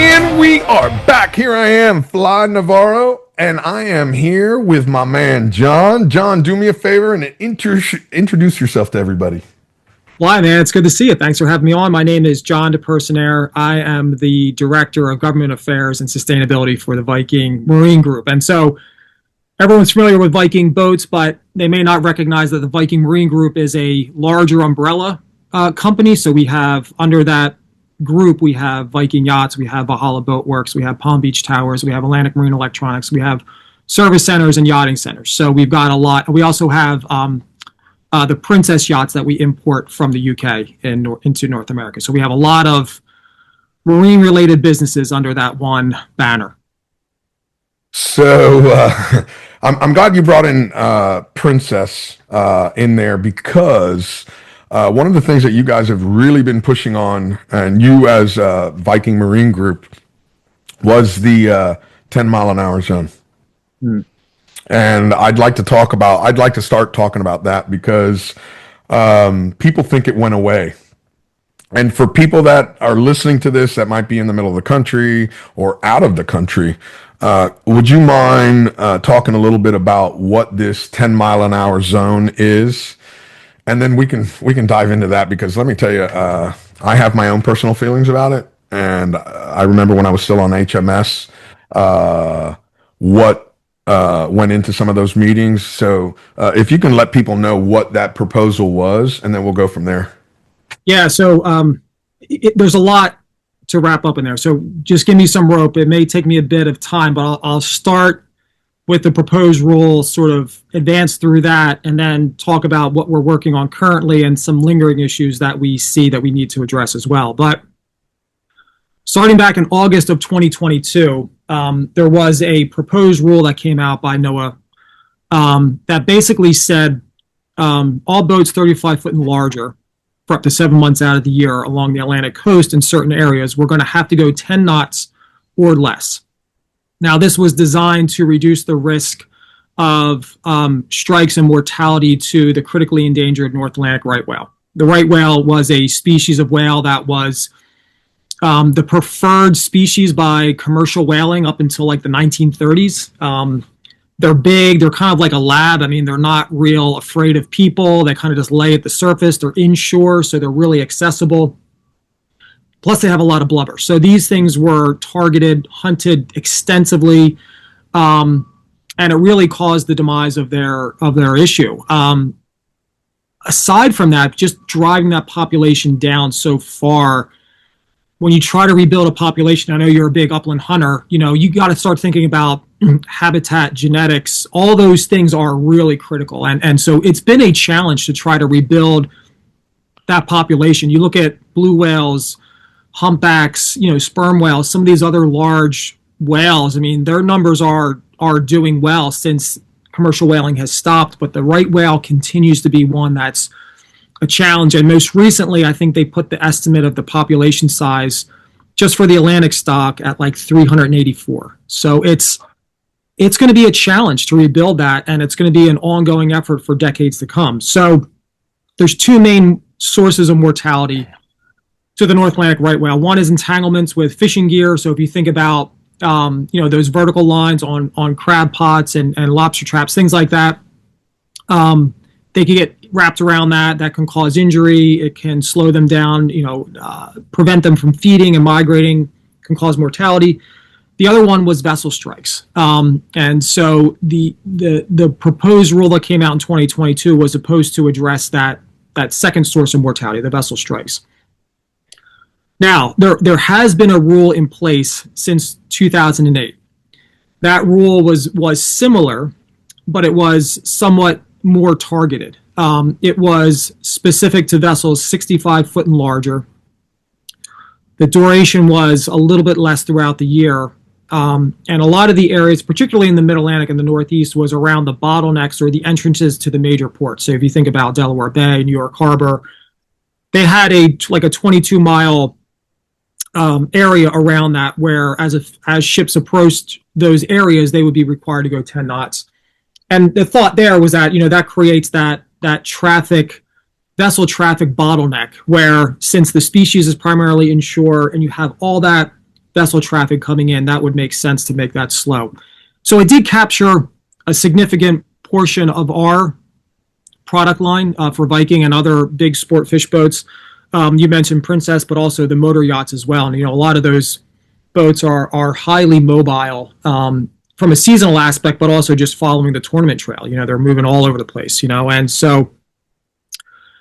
And we are back. Here I am, Fly Navarro, and I am here with my man, John. John, do me a favor and introduce yourself to everybody. Why, man? It's good to see you. Thanks for having me on. My name is John Depersenaire. I am the Director of Government Affairs and Sustainability for the Viking Marine Group. And so everyone's familiar with Viking boats, but they may not recognize that the Viking Marine Group is a larger umbrella company. So we have, under that group, we have Viking Yachts, we have Valhalla Boat Works, we have Palm Beach Towers, we have Atlantic Marine Electronics, we have service centers and yachting centers. So we've got a lot. We also have the Princess yachts that we import from the UK into North America. So we have a lot of marine-related businesses under that one banner. So I'm glad you brought in Princess in there, because one of the things that you guys have really been pushing on, and you as Viking Marine Group, was the 10-mile-an-hour zone. And I'd like to start talking about that, because people think it went away. And for people that are listening to this that might be in the middle of the country or out of the country, would you mind talking a little bit about what this 10-mile-an-hour zone is? And then we can dive into that, because let me tell you, I have my own personal feelings about it. And I remember when I was still on HMS, what went into some of those meetings. So if you can let people know what that proposal was, and then we'll go from there. Yeah, so there's a lot to wrap up in there. So just give me some rope. It may take me a bit of time, but I'll start with the proposed rule, sort of advance through that, and then talk about what we're working on currently and some lingering issues that we see that we need to address as well. But starting back in August of 2022, there was a proposed rule that came out by NOAA that basically said all boats 35 foot and larger for up to 7 months out of the year along the Atlantic coast in certain areas, we're going to have to go 10 knots or less. Now, this was designed to reduce the risk of strikes and mortality to the critically endangered North Atlantic right whale. The right whale was a species of whale that was the preferred species by commercial whaling up until like the 1930s. They're big. They're kind of like a lab. I mean, they're not real afraid of people. They kind of just lay at the surface. They're inshore, so they're really accessible. Plus, they have a lot of blubber. So these things were targeted, hunted extensively, and it really caused the demise of their issue. Aside from that, just driving that population down so far, when you try to rebuild a population, I know you're a big upland hunter, you got to start thinking about habitat, genetics. All those things are really critical. And so it's been a challenge to try to rebuild that population. You look at blue whales, humpbacks, sperm whales, some of these other large whales. I mean, their numbers are doing well since commercial whaling has stopped, but the right whale continues to be one that's a challenge. And most recently, I think they put the estimate of the population size just for the Atlantic stock at like 384. So it's going to be a challenge to rebuild that, and it's going to be an ongoing effort for decades to come. So there's two main sources of mortality to the North Atlantic right whale. One is entanglements with fishing gear. So if you think about those vertical lines on crab pots and lobster traps, things like that, they can get wrapped around that. That can cause injury. It can slow them down, prevent them from feeding and migrating, can cause mortality. The other one was vessel strikes. And so the proposed rule that came out in 2022 was supposed to address that second source of mortality, the vessel strikes. Now, there has been a rule in place since 2008. That rule was similar, but it was somewhat more targeted. It was specific to vessels 65 foot and larger. The duration was a little bit less throughout the year. And a lot of the areas, particularly in the Mid-Atlantic and the Northeast, was around the bottlenecks or the entrances to the major ports. So if you think about Delaware Bay, New York Harbor, they had a 22-mile area around that, where as ships approached those areas, they would be required to go 10 knots. And the thought there was that, that creates that vessel traffic bottleneck, where since the species is primarily inshore and you have all that vessel traffic coming in, that would make sense to make that slow. So it did capture a significant portion of our product line for Viking and other big sport fish boats. You mentioned Princess, but also the motor yachts as well. And, a lot of those boats are highly mobile from a seasonal aspect, but also just following the tournament trail. They're moving all over the place, and so.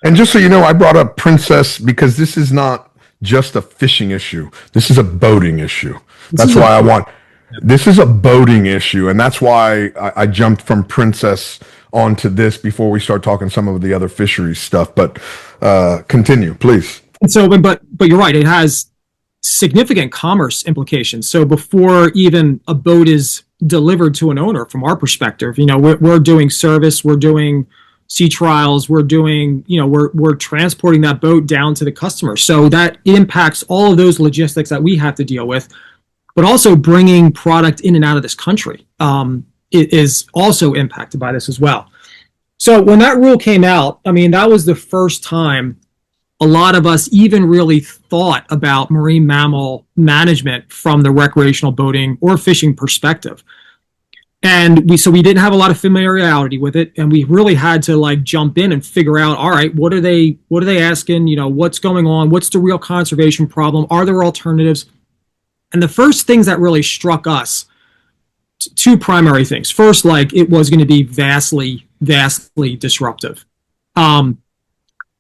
And just so you know, I brought up Princess because this is not just a fishing issue. This is a boating issue. That's why this is a boating issue. And that's why I jumped from Princess onto this before we start talking some of the other fisheries stuff. But continue, please. And so, but you're right. It has significant commerce implications. So before even a boat is delivered to an owner, from our perspective, we're doing service, we're doing sea trials, we're doing, we're transporting that boat down to the customer. So that impacts all of those logistics that we have to deal with, but also bringing product in and out of this country it is also impacted by this as well. So when that rule came out, that was the first time a lot of us even really thought about marine mammal management from the recreational boating or fishing perspective. And we didn't have a lot of familiarity with it, and we really had to jump in and figure out, all right, what are they asking? What's going on? What's the real conservation problem? Are there alternatives? And the first things that really struck us, two primary things. First, it was going to be vastly disruptive.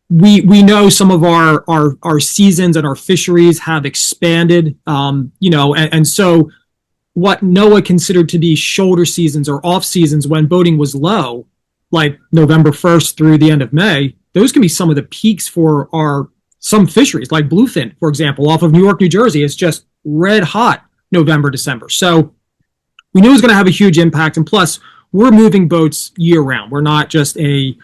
We know some of our seasons and our fisheries have expanded, and so what NOAA considered to be shoulder seasons or off seasons when boating was low, like November 1st through the end of May, those can be some of the peaks for some fisheries, like bluefin, for example, off of New York, New Jersey. It's just red hot November, December. So we knew it was going to have a huge impact. And plus, we're moving boats year round. We're not just a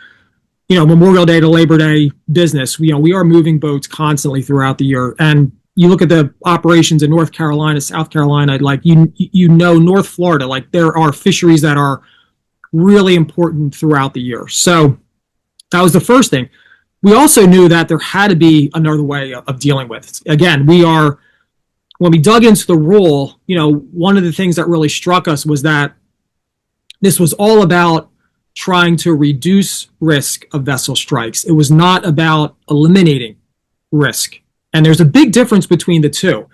Memorial Day to Labor Day business. We are moving boats constantly throughout the year. And you look at the operations in North Carolina, South Carolina, North Florida, there are fisheries that are really important throughout the year. So that was the first thing. We also knew that there had to be another way of dealing with it. Again, when we dug into the rule, one of the things that really struck us was that this was all about trying to reduce risk of vessel strikes. It was not about eliminating risk. And there's a big difference between the two.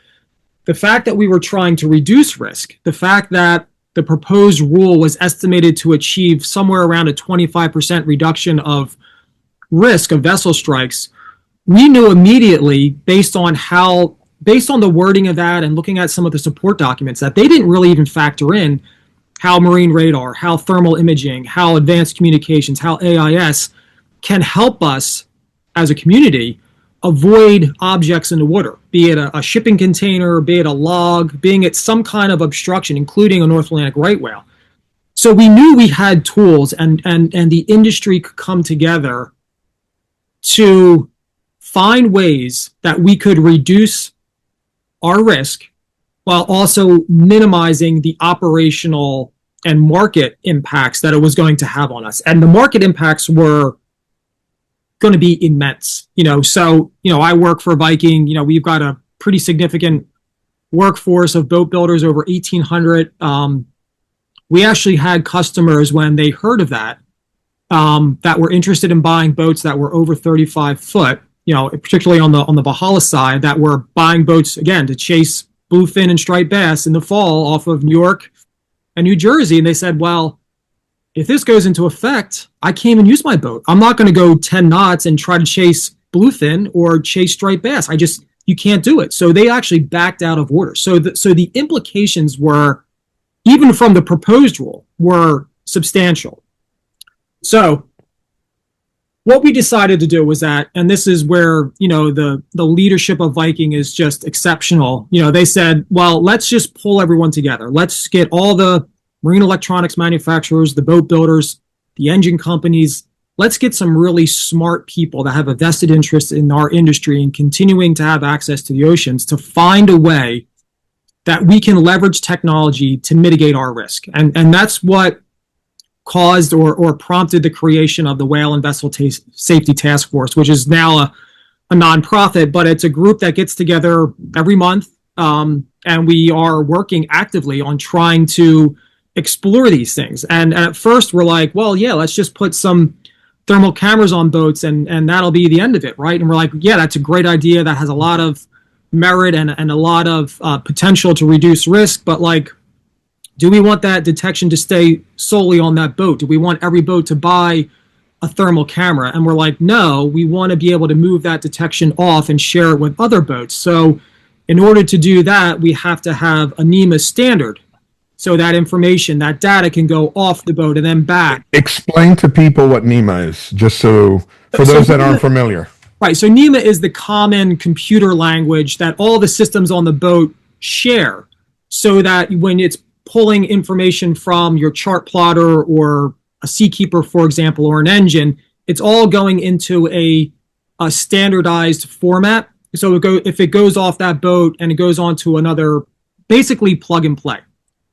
The fact that we were trying to reduce risk, the fact that the proposed rule was estimated to achieve somewhere around a 25% reduction of risk of vessel strikes, we knew immediately based on the wording of that and looking at some of the support documents that they didn't really even factor in how marine radar, how thermal imaging, how advanced communications, how AIS can help us as a community avoid objects in the water, be it a shipping container, be it a log, being it some kind of obstruction, including a North Atlantic right whale. So we knew we had tools and the industry could come together to find ways that we could reduce our risk while also minimizing the operational and market impacts that it was going to have on us. And the market impacts were going to be immense. I work for Viking. We've got a pretty significant workforce of boat builders, over 1,800. We actually had customers when they heard of that were interested in buying boats that were over 35 foot, particularly on the Bahala side, that were buying boats, again, to chase bluefin and striped bass in the fall off of New York and New Jersey. And they said, well, if this goes into effect, I can't even use my boat. I'm not going to go 10 knots and try to chase bluefin or chase striped bass. You can't do it. So they actually backed out of order. So the implications were, even from the proposed rule, were substantial. So what we decided to do was that, and this is where, the leadership of Viking is just exceptional. They said, well, let's just pull everyone together. Let's get all the marine electronics manufacturers, the boat builders, the engine companies. Let's get some really smart people that have a vested interest in our industry and continuing to have access to the oceans to find a way that we can leverage technology to mitigate our risk. And that's what caused or prompted the creation of the Whale and Vessel Safety Task Force, which is now a nonprofit, but it's a group that gets together every month And we are working actively on trying to explore these things. And at first we're like, well, yeah, let's just put some thermal cameras on boats and that'll be the end of it, right? And we're like, yeah, that's a great idea. That has a lot of merit and a lot of potential to reduce risk. But like, do we want that detection to stay solely on that boat? Do we want every boat to buy a thermal camera? And we're like, no, we want to be able to move that detection off and share it with other boats. So in order to do that, we have to have a NEMA standard. So that information, that data can go off the boat and then back. Explain to people what NEMA is, just so for those that aren't familiar. Right. So NEMA is the common computer language that all the systems on the boat share, so that when it's pulling information from your chart plotter or a seakeeper, for example, or an engine, it's all going into a standardized format. So if it goes off that boat and it goes on to another, basically plug and play.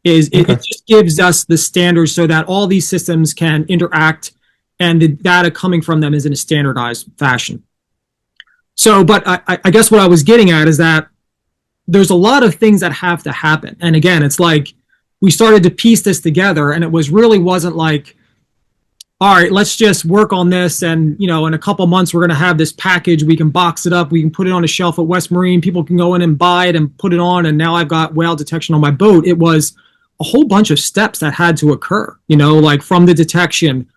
It just gives us the standards so that all these systems can interact and the data coming from them is in a standardized fashion. So, but I guess what I was getting at is that there's a lot of things that have to happen. And again, it's like we started to piece this together and it wasn't like, all right, let's just work on this. And, in a couple months, we're going to have this package. We can box it up. We can put it on a shelf at West Marine. People can go in and buy it and put it on. And now I've got whale detection on my boat. It was a whole bunch of steps that had to occur, like from the detection,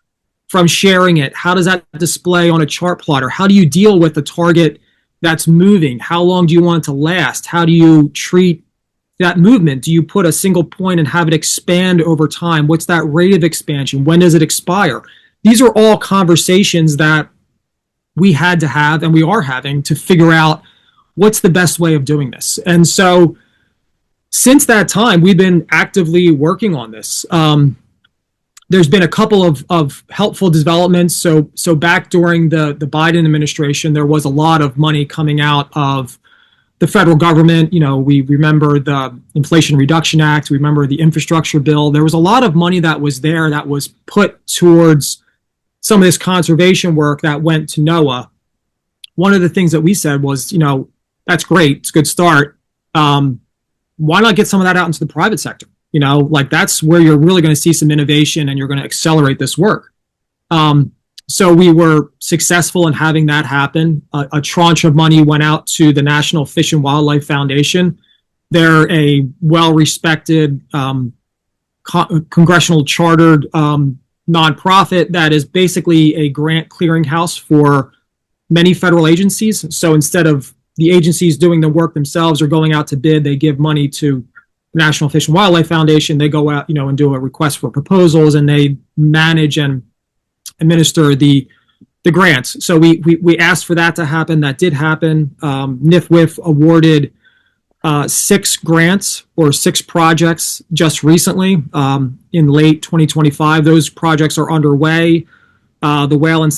from sharing it. How does that display on a chart plotter? How do you deal with the target that's moving? How long do you want it to last? How do you treat that movement? Do you put a single point and have it expand over time? What's that rate of expansion? When does it expire? These are all conversations that we had to have and we are having to figure out what's the best way of doing this. And so since that time, we've been actively working on this. There's been a couple of helpful developments. So back during the Biden administration, there was a lot of money coming out of the federal government. We remember the Inflation Reduction Act. We remember the infrastructure bill. There was a lot of money that was there that was put towards some of this conservation work that went to NOAA. One of the things that we said was, that's great. It's a good start. Why not get some of that out into the private sector? That's where you're really going to see some innovation and you're going to accelerate this work. So we were successful in having that happen. A tranche of money went out to the National Fish and Wildlife Foundation. They're a well-respected, congressional chartered nonprofit that is basically a grant clearinghouse for many federal agencies. So instead of the agencies doing the work themselves or going out to bid, they give money to National Fish and Wildlife Foundation. They go out, and do a request for proposals, and they manage and administer the grants. So we asked for that to happen. That did happen. NIFWIF awarded 6 grants or 6 projects just recently in late 2025. Those projects are underway. The Whale and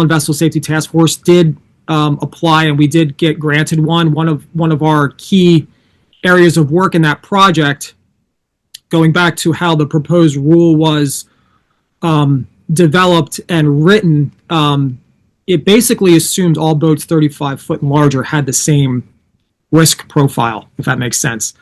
Vessel Safety Task Force did apply, and we did get granted one. One of our key areas of work in that project, going back to how the proposed rule was developed and written, it basically assumed all boats 35 foot and larger had the same risk profile, if that makes sense.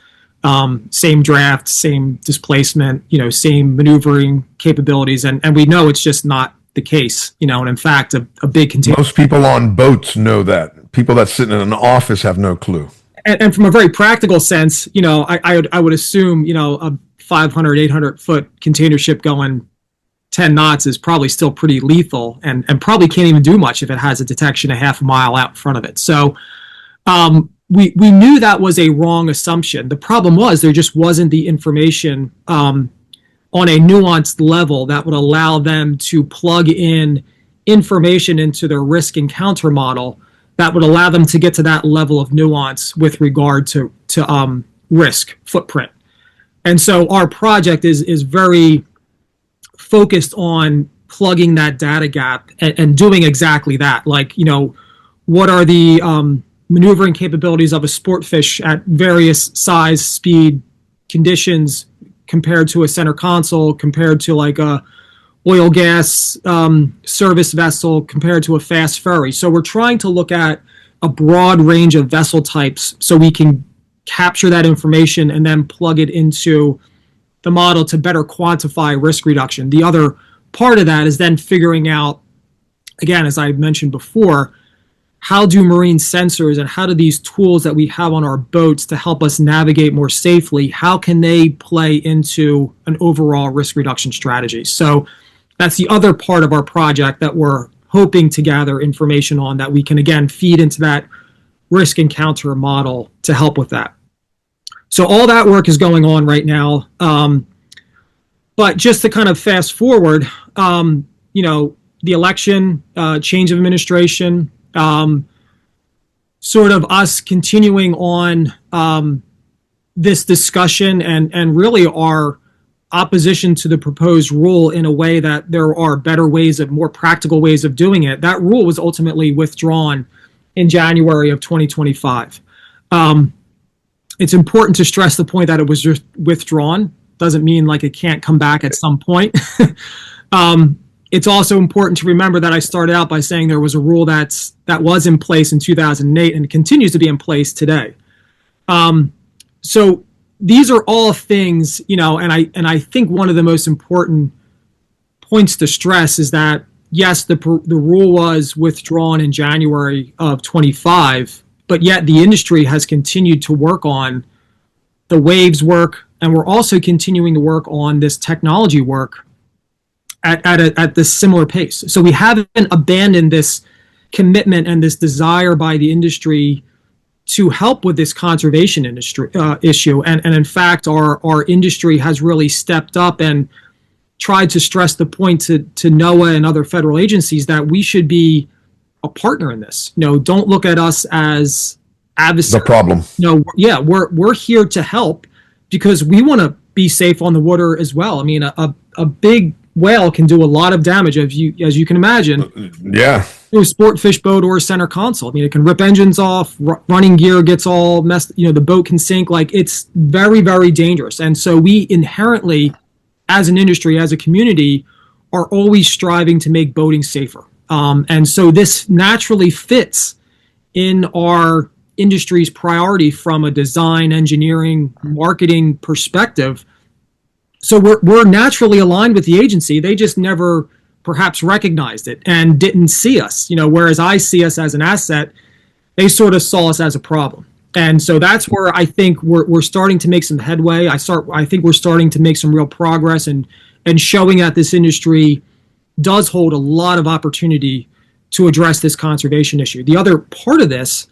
Same draft, same displacement, same maneuvering capabilities. And we know it's just not the case, and in fact, a big container. Most people on boats know that. People that sit in an office have no clue. And from a very practical sense, I would assume, a 500, 800 foot container ship going 10 knots is probably still pretty lethal and probably can't even do much if it has a detection a half a mile out in front of it. So we knew that was a wrong assumption. The problem was there just wasn't the information on a nuanced level that would allow them to plug in information into their risk encounter model that would allow them to get to that level of nuance with regard to risk footprint. And so our project is very focused on plugging that data gap and doing exactly that. Like, what are the maneuvering capabilities of a sport fish at various size, speed, conditions compared to a center console, compared to like a oil gas service vessel, compared to a fast ferry. So we're trying to look at a broad range of vessel types so we can capture that information and then plug it into the model to better quantify risk reduction. The other part of that is then figuring out, again, as I mentioned before, how do marine sensors and how do these tools that we have on our boats to help us navigate more safely, how can they play into an overall risk reduction strategy? So that's the other part of our project that we're hoping to gather information on that we can, again, feed into that risk encounter model to help with that. So all that work is going on right now. But just to kind of fast forward, the election, change of administration, sort of us continuing on this discussion and really our opposition to the proposed rule in a way that there are better ways of more practical ways of doing it. That rule was ultimately withdrawn in January of 2025. It's important to stress the point that it was just withdrawn. Doesn't mean like it can't come back at some point. It's also important to remember that I started out by saying there was a rule that was in place in 2008 and continues to be in place today. So these are all things, and I think one of the most important points to stress is that yes, the rule was withdrawn in January of 25, but yet the industry has continued to work on the waves work, and we're also continuing to work on this technology work at this similar pace. So we haven't abandoned this commitment and this desire by the industry to help with this conservation industry issue. And in fact, our industry has really stepped up and tried to stress the point to NOAA and other federal agencies that we should be a partner in this. Don't look at us as adversaries. The problem. We're here to help because we want to be safe on the water as well. I mean, a big whale can do a lot of damage, as you can imagine. Yeah. A sport fish boat or a center console. I mean, it can rip engines off, running gear gets all messed, the boat can sink. Like, it's very, very dangerous. And so we inherently, as an industry, as a community, are always striving to make boating safer. And so this naturally fits in our industry's priority from a design, engineering, marketing perspective. So we're naturally aligned with the agency. They just never perhaps recognized it and didn't see us. Whereas I see us as an asset, they sort of saw us as a problem. And so that's where I think we're starting to make some headway. I think we're starting to make some real progress and showing that this industry does hold a lot of opportunity to address this conservation issue. The other part of this,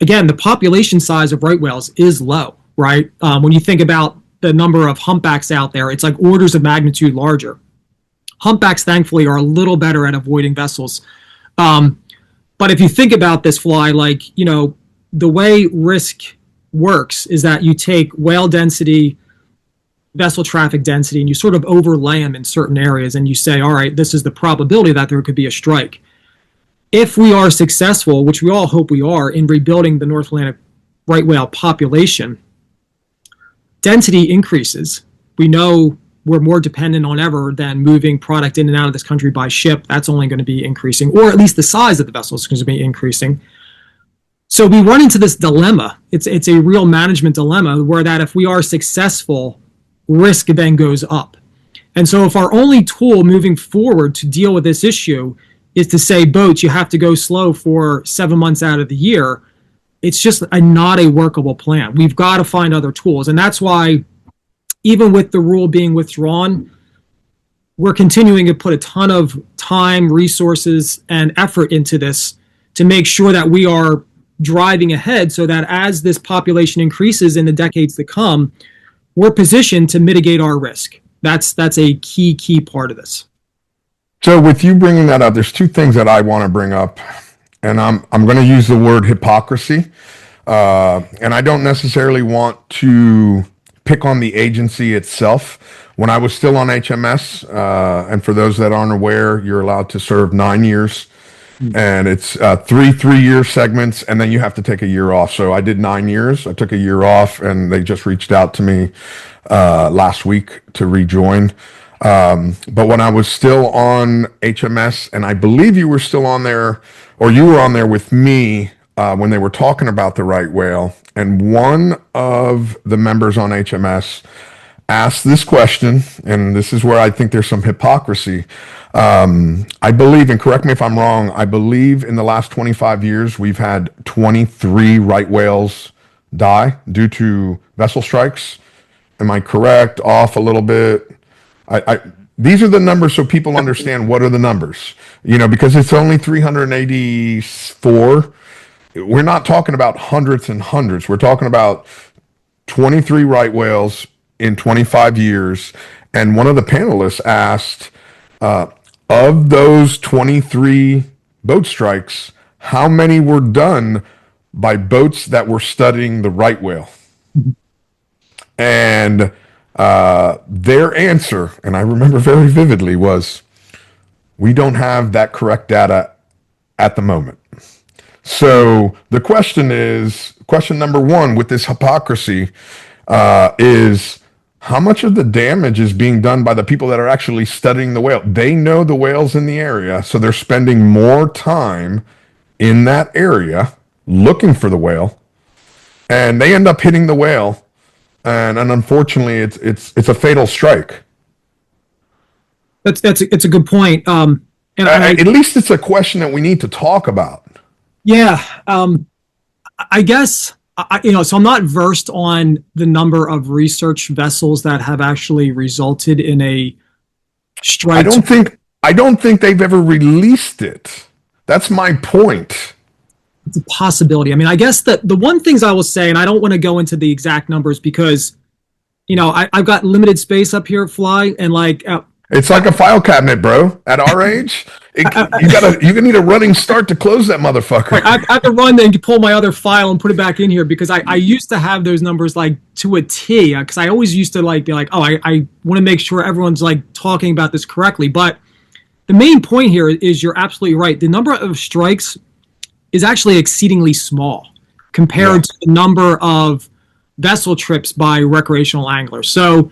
again, the population size of right whales is low, right? When you think about the number of humpbacks out there, it's like orders of magnitude larger. Humpbacks, thankfully, are a little better at avoiding vessels. But if you think about this, Fly, the way risk works is that you take whale density, vessel traffic density, and you sort of overlay them in certain areas, and you say, all right, this is the probability that there could be a strike. If we are successful, which we all hope we are, in rebuilding the North Atlantic right whale population, density increases. We know we're more dependent on ever than moving product in and out of this country by ship. That's only going to be increasing, or at least the size of the vessel is going to be increasing. So we run into this dilemma. It's a real management dilemma where that if we are successful, risk then goes up. And so if our only tool moving forward to deal with this issue is to say, boats, you have to go slow for 7 months out of the year, it's just not a workable plan. We've got to find other tools. And that's why, even with the rule being withdrawn, we're continuing to put a ton of time, resources, and effort into this to make sure that we are driving ahead so that as this population increases in the decades to come, we're positioned to mitigate our risk. That's a key part of this. So with you bringing that up, there's two things that I want to bring up, and I'm going to use the word hypocrisy. And I don't necessarily want to pick on the agency itself. When I was still on HMS, and for those that aren't aware, you're allowed to serve 9 years, and it's three-year segments, and then you have to take a year off. So I did 9 years. I took a year off, and they just reached out to me last week to rejoin. But when I was still on HMS, and I believe you were still on there, or you were on there with me, when they were talking about the right whale, and one of the members on HMS asked this question, and this is where I think there's some hypocrisy. I believe, and correct me if I'm wrong, I believe in the last 25 years we've had 23 right whales die due to vessel strikes. Am I correct? Off a little bit? These are the numbers so people understand what are the numbers. Because it's only 384. We're not talking about hundreds and hundreds. We're talking about 23 right whales in 25 years. And one of the panelists asked, of those 23 boat strikes, how many were done by boats that were studying the right whale? And their answer, and I remember very vividly, was, we don't have that correct data at the moment. So the question number one with this hypocrisy is, how much of the damage is being done by the people that are actually studying the whale? They know the whales in the area, so they're spending more time in that area looking for the whale, and they end up hitting the whale, and unfortunately, it's a fatal strike. It's a good point. And at least it's a question that we need to talk about. Yeah, I guess. So I'm not versed on the number of research vessels that have actually resulted in a strike. I don't think they've ever released it. That's my point. It's a possibility. I mean, I guess that the one things I will say, and I don't want to go into the exact numbers because, I've got limited space up here at Fly, and it's like a file cabinet, bro. At our age, you need a running start to close that motherfucker. I have to run and pull my other file and put it back in here because I used to have those numbers to a T, because I always used to be like, oh, I want to make sure everyone's talking about this correctly. But the main point here is you're absolutely right. The number of strikes is actually exceedingly small compared to the number of vessel trips by recreational anglers. So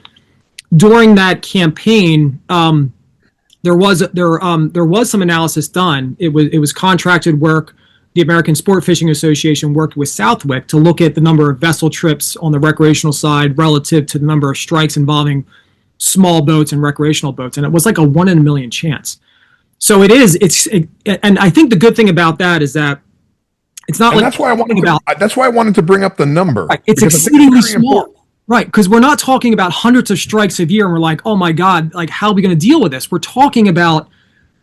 during that campaign, there was some analysis done. It was contracted work. The American Sport Fishing Association worked with Southwick to look at the number of vessel trips on the recreational side relative to the number of strikes involving small boats and recreational boats, and it was like a 1 in a million chance. So and I think the good thing about that is that it's not that's why I wanted to bring up the number. Right, it's exceedingly small. Important. Right, because we're not talking about hundreds of strikes a year and we're like, oh my God, how are we going to deal with this? We're talking about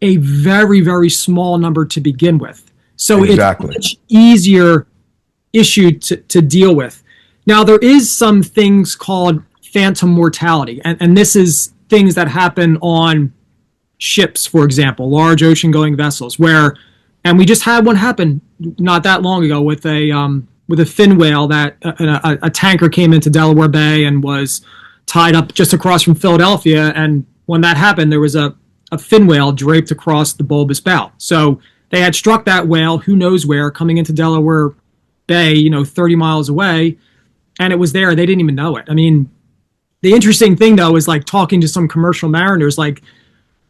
a very, very small number to begin with. So exactly. It's a much easier issue to deal with. Now, there is some things called phantom mortality, and this is things that happen on ships, for example, large ocean-going vessels, and we just had one happen not that long ago with a fin whale that a tanker came into Delaware Bay and was tied up just across from Philadelphia. And when that happened, there was a fin whale draped across the bulbous bow. So they had struck that whale, who knows where, coming into Delaware Bay, 30 miles away, and it was there. They didn't even know it. I mean, the interesting thing, though, is talking to some commercial mariners,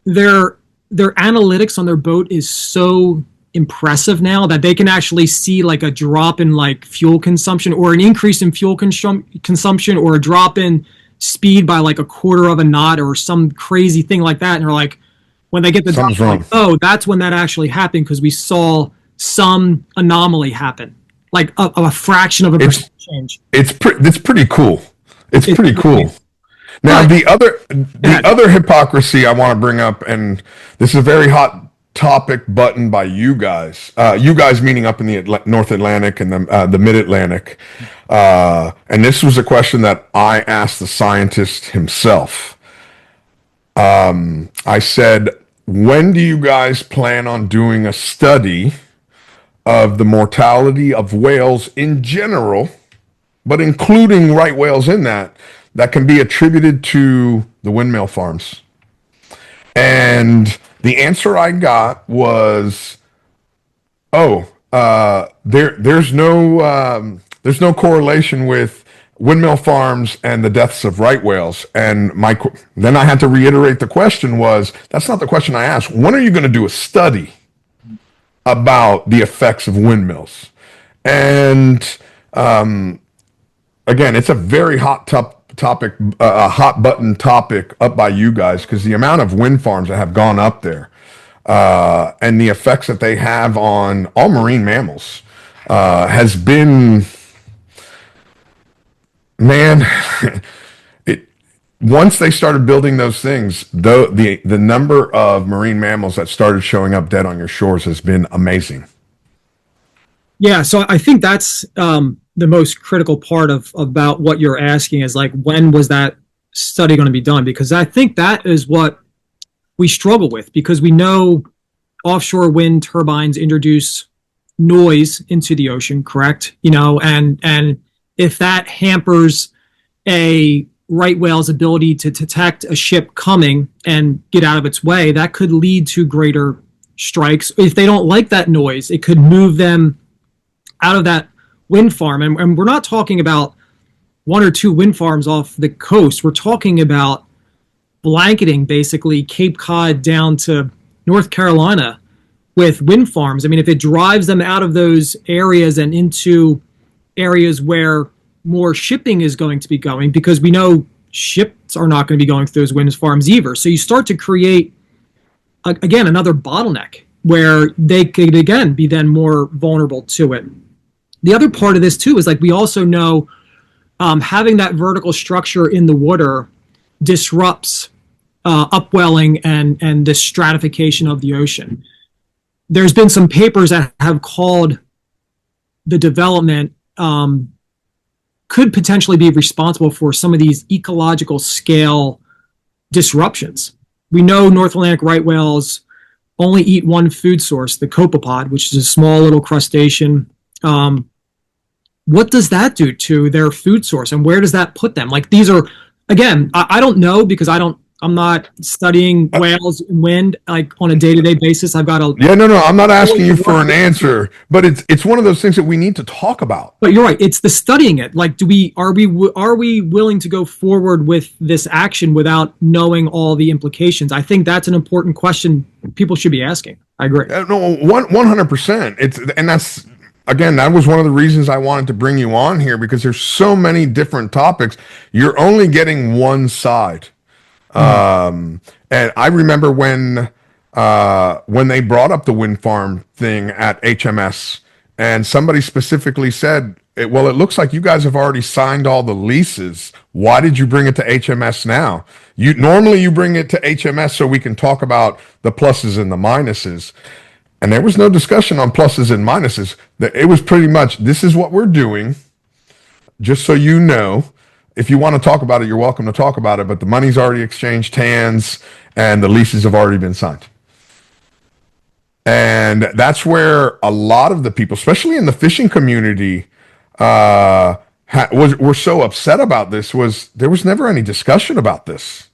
their analytics on their boat is so impressive now that they can actually see a drop in fuel consumption or an increase in fuel consumption or a drop in speed by a quarter of a knot or some crazy thing like that. And they're like, when they get the drop, oh, that's when that actually happened because we saw some anomaly happen, a fraction of a percent change. It's pretty cool. It's pretty cool. Now, the other hypocrisy I want to bring up, and this is a very hot topic button by you guys meaning up in the North Atlantic and the Mid-Atlantic, and this was a question that I asked the scientist himself. I said, when do you guys plan on doing a study of the mortality of whales in general, but including right whales in that can be attributed to the windmill farms? And the answer I got was, there's no correlation with windmill farms and the deaths of right whales. And then I had to reiterate the question that's not the question I asked. When are you going to do a study about the effects of windmills? And again, it's a very topic, a hot button topic up by you guys because the amount of wind farms that have gone up there and the effects that they have on all marine mammals has been, man. it Once they started building those things, the number of marine mammals that started showing up dead on your shores has been amazing. Yeah, so I think that's the most critical part of about what you're asking is like, when was that study going to be done? Because I think that is what we struggle with, because we know offshore wind turbines introduce noise into the ocean, correct? And if that hampers a right whale's ability to detect a ship coming and get out of its way, that could lead to greater strikes. If they don't like that noise, it could move them out of that wind farm. And we're not talking about one or two wind farms off the coast. We're talking about blanketing basically Cape Cod down to North Carolina with wind farms. I mean, if it drives them out of those areas and into areas where more shipping is going to be going, because we know ships are not going to be going through those wind farms either. So you start to create, again, another bottleneck where they could, again, be then more vulnerable to it. The other part of this, too, is like we also know having that vertical structure in the water disrupts upwelling and the stratification of the ocean. There's been some papers that have called the development could potentially be responsible for some of these ecological scale disruptions. We know North Atlantic right whales only eat one food source, the copepod, which is a small little crustacean. What does that do to their food source, and where does that put them? Like, these are, again, I don't know, because I'm not studying whales and wind like on a day-to-day basis. I've got a No. I'm not asking you for an answer, but it's one of those things that we need to talk about. But you're right. It's the studying it. Like, are we willing to go forward with this action without knowing all the implications? I think that's an important question people should be asking. I agree. No, 100%. And that's, again, that was one of the reasons I wanted to bring you on here, because there's so many different topics. You're only getting one side. And I remember when they brought up the wind farm thing at HMS, and somebody specifically said, well, it looks like you guys have already signed all the leases. Why did you bring it to HMS now? Normally you bring it to HMS so we can talk about the pluses and the minuses. And there was no discussion on pluses and minuses. It was pretty much, this is what we're doing, just so you know. If you want to talk about it, you're welcome to talk about it, but the money's already exchanged hands and the leases have already been signed. And that's where a lot of the people, especially in the fishing community, were so upset about this. There was never any discussion about this.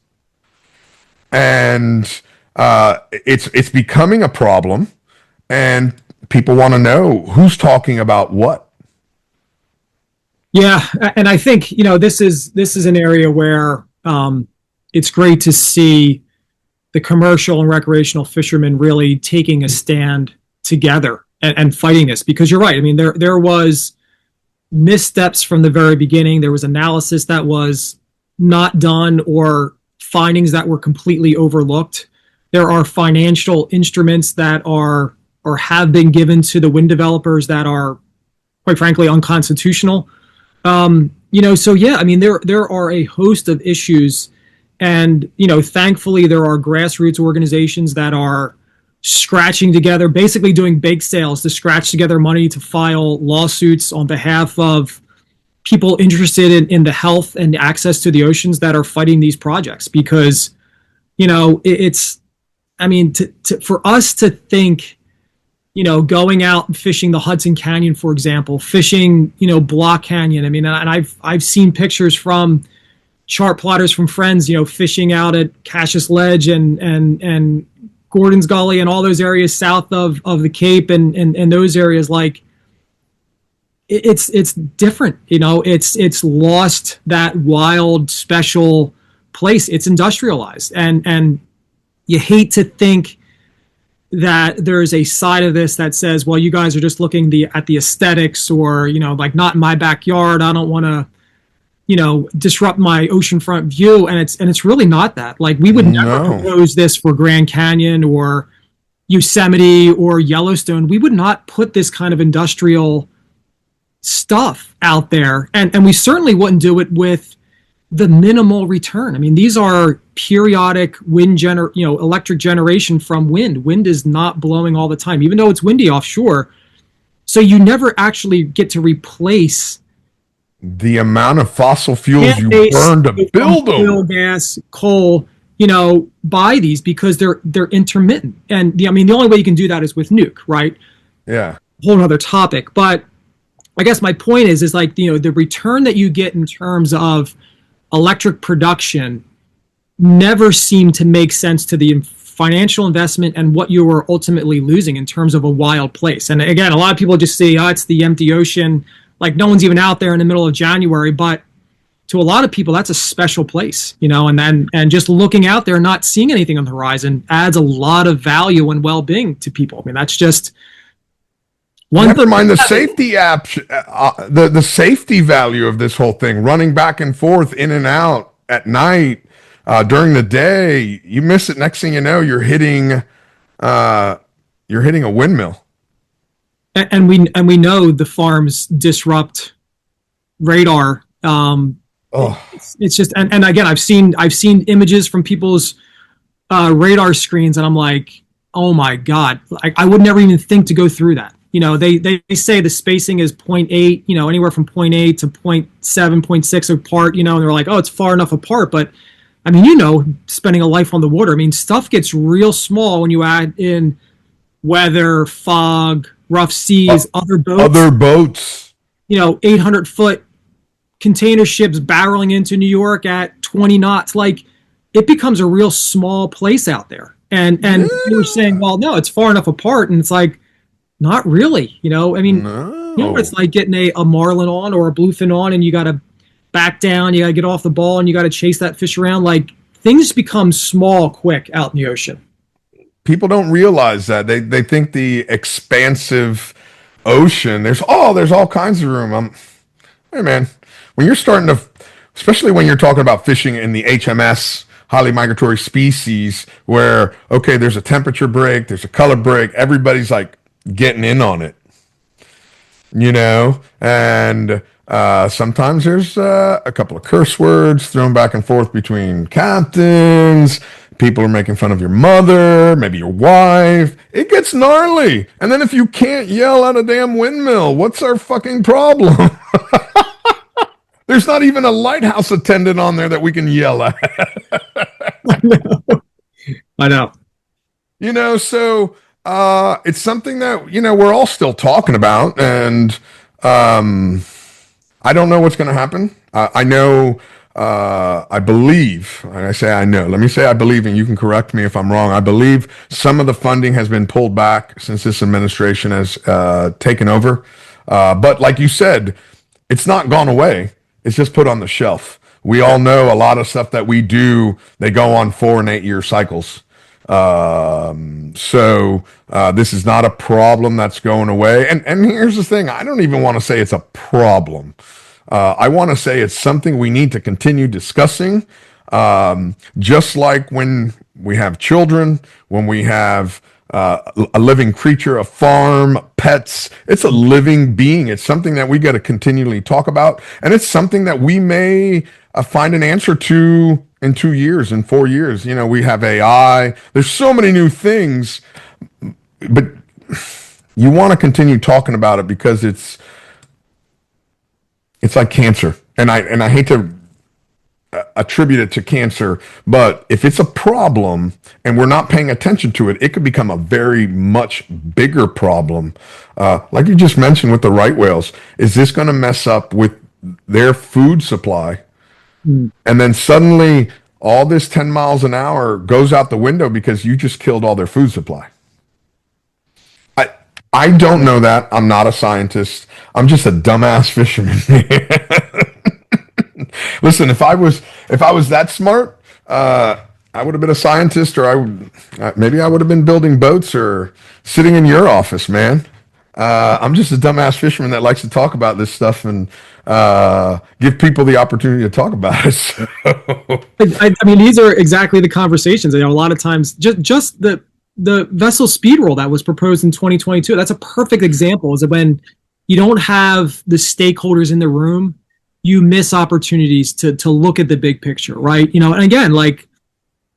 And it's becoming a problem, and people want to know who's talking about what. Yeah, and I think this is an area where it's great to see the commercial and recreational fishermen really taking a stand together and fighting this, because you're right. I mean, there was missteps from the very beginning. There was analysis that was not done, or findings that were completely overlooked. There are financial instruments that are or have been given to the wind developers that are, quite frankly, unconstitutional. So yeah, I mean, there are a host of issues, and, thankfully there are grassroots organizations that are scratching together, basically doing bake sales to scratch together money to file lawsuits on behalf of people interested in the health and access to the oceans that are fighting these projects. Because, for us to think, going out and fishing the Hudson Canyon, for example, fishing, Block Canyon. I mean, and I've seen pictures from chart plotters from friends, fishing out at Cassius Ledge and Gordon's Gully and all those areas south of the Cape and those areas. Like, it's different, it's lost that wild, special place. It's industrialized, and you hate to think that there's a side of this that says, well, you guys are just looking at the aesthetics, or, like, not in my backyard. I don't want to, disrupt my oceanfront view. And it's really not that. Like, we would never propose this for Grand Canyon or Yosemite or Yellowstone. We would not put this kind of industrial stuff out there. And we certainly wouldn't do it with the minimal return. I mean, these are periodic electric generation from wind. Wind is not blowing all the time, even though it's windy offshore. So you never actually get to replace the amount of fossil fuels you burn to build them. Oil, gas, coal, by these, because they're intermittent. And the only way you can do that is with nuke, right? Yeah. Whole other topic. But I guess my point is like, the return that you get in terms of electric production never seemed to make sense to the financial investment and what you were ultimately losing in terms of a wild place. And again, a lot of people just say, oh, it's the empty ocean. Like, no one's even out there in the middle of January. But to a lot of people, that's a special place, and just looking out there, not seeing anything on the horizon, adds a lot of value and well-being to people. I mean, that's just one. Never mind the safety the safety value of this whole thing, running back and forth, in and out at night, during the day. You miss it. Next thing you know, you're hitting a windmill. And we know the farms disrupt radar. It's just, and again, I've seen images from people's radar screens, and I'm like, oh my God, I would never even think to go through that. They say the spacing is 0.8, anywhere from 0.8 to 0.7, 0.6 apart, and they're like, oh, it's far enough apart. But I mean, spending a life on the water, I mean, stuff gets real small when you add in weather, fog, rough seas, other boats, 800-foot container ships barreling into New York at 20 knots. Like, it becomes a real small place out there. And you were saying, well, no, it's far enough apart. And it's like, not really, it's like getting a marlin on or a bluefin on, and you got to back down, you got to get off the ball, and you got to chase that fish around. Like, things become small quick out in the ocean. People don't realize that. They think the expansive ocean, there's all kinds of room. Hey man, when you're starting to, especially when you're talking about fishing in the HMS, highly migratory species, where, okay, there's a temperature break, there's a color break, everybody's like getting in on it, and sometimes there's a couple of curse words thrown back and forth between captains. People are making fun of your mother, maybe your wife. It gets gnarly. And then if you can't yell at a damn windmill, what's our fucking problem? There's not even a lighthouse attendant on there that we can yell at. I know. So it's something that, we're all still talking about. And I don't know what's going to happen. I know... I believe, and I say I know, let me say I believe, and you can correct me if I'm wrong. I believe some of the funding has been pulled back since this administration has taken over. But like you said, it's not gone away. It's just put on the shelf. We all know a lot of stuff that we do, they go on 4 and 8 year cycles. So this is not a problem that's going away. And here's the thing, I don't even want to say it's a problem. I want to say it's something we need to continue discussing, just like when we have children, when we have a living creature, a farm, pets. It's a living being. It's something that we got to continually talk about, and it's something that we may find an answer to in 2 years, in 4 years. We have AI. There's so many new things, but you want to continue talking about it because it's like cancer, and I hate to attribute it to cancer, but if it's a problem and we're not paying attention to it, it could become a very much bigger problem. Like you just mentioned with the right whales, is this going to mess up with their food supply? And then suddenly all this 10 miles an hour goes out the window because you just killed all their food supply. I don't know that. I'm not a scientist. I'm just a dumbass fisherman. Listen, if I was that smart, I would have been a scientist, or maybe I would have been building boats or sitting in your office, man. I'm just a dumbass fisherman that likes to talk about this stuff and give people the opportunity to talk about it. So. I mean, these are exactly the conversations. You know, a lot of times, just the vessel speed rule that was proposed in 2022. That's a perfect example. Is that when you don't have the stakeholders in the room, you miss opportunities to look at the big picture, right? You know, and again, like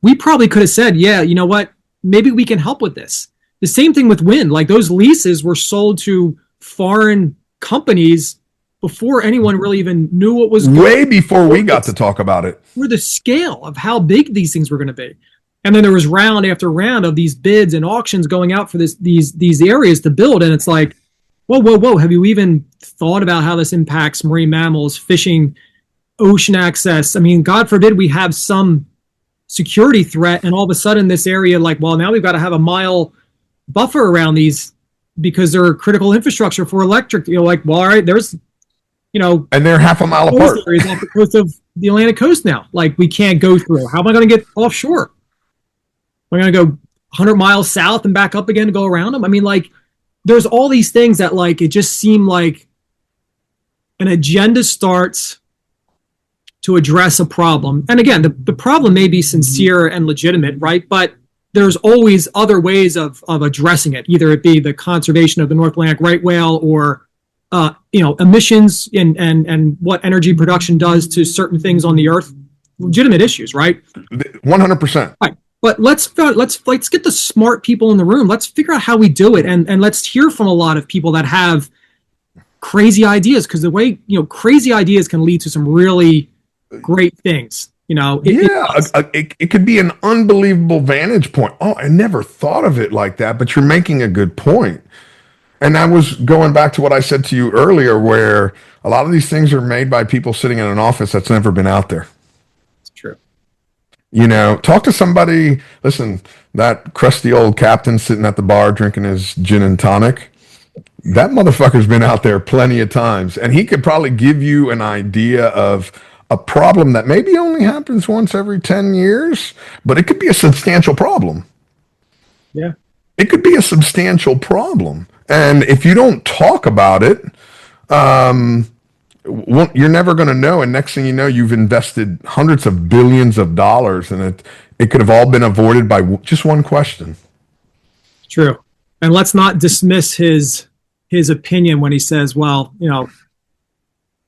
we probably could have said, yeah, you know what, maybe we can help with this. The same thing with wind. Like those leases were sold to foreign companies before anyone really even knew what was going way before we got to talk about it. For the scale of how big these things were going to be. And then there was round after round of these bids and auctions going out for these areas to build. And it's like, whoa. Have you even thought about how this impacts marine mammals, fishing, ocean access? I mean, God forbid we have some security threat and all of a sudden this area, like, well, now we've got to have a mile buffer around these because they're critical infrastructure for electric. You know, like, well, all right, there's, you know, and they're half a mile apart. Areas off the coast of the Atlantic coast now. Like, we can't go through. How am I going to get offshore? Am I going to go 100 miles south and back up again to go around them? I mean, like, there's all these things that, like, it just seemed like an agenda starts to address a problem. And again, the problem may be sincere and legitimate, right? But there's always other ways of addressing it. Either it be the conservation of the North Atlantic right whale or you know, emissions and what energy production does to certain things on the earth. Legitimate issues, right? 100%. Right. But let's get the smart people in the room. Let's figure out how we do it, and let's hear from a lot of people that have crazy ideas, because the way, you know, crazy ideas can lead to some really great things. You know, it could be an unbelievable vantage point. Oh, I never thought of it like that, but you're making a good point. And I was going back to what I said to you earlier, where a lot of these things are made by people sitting in an office that's never been out there. It's true. You know, talk to somebody. Listen, that crusty old captain sitting at the bar drinking his gin and tonic, that motherfucker's been out there plenty of times. And he could probably give you an idea of a problem that maybe only happens once every 10 years, but it could be a substantial problem. Yeah. It could be a substantial problem. And if you don't talk about it, you're never going to know. And next thing you know, you've invested hundreds of billions of dollars, and it could have all been avoided by just one question. True. And let's not dismiss his opinion when he says, well, you know,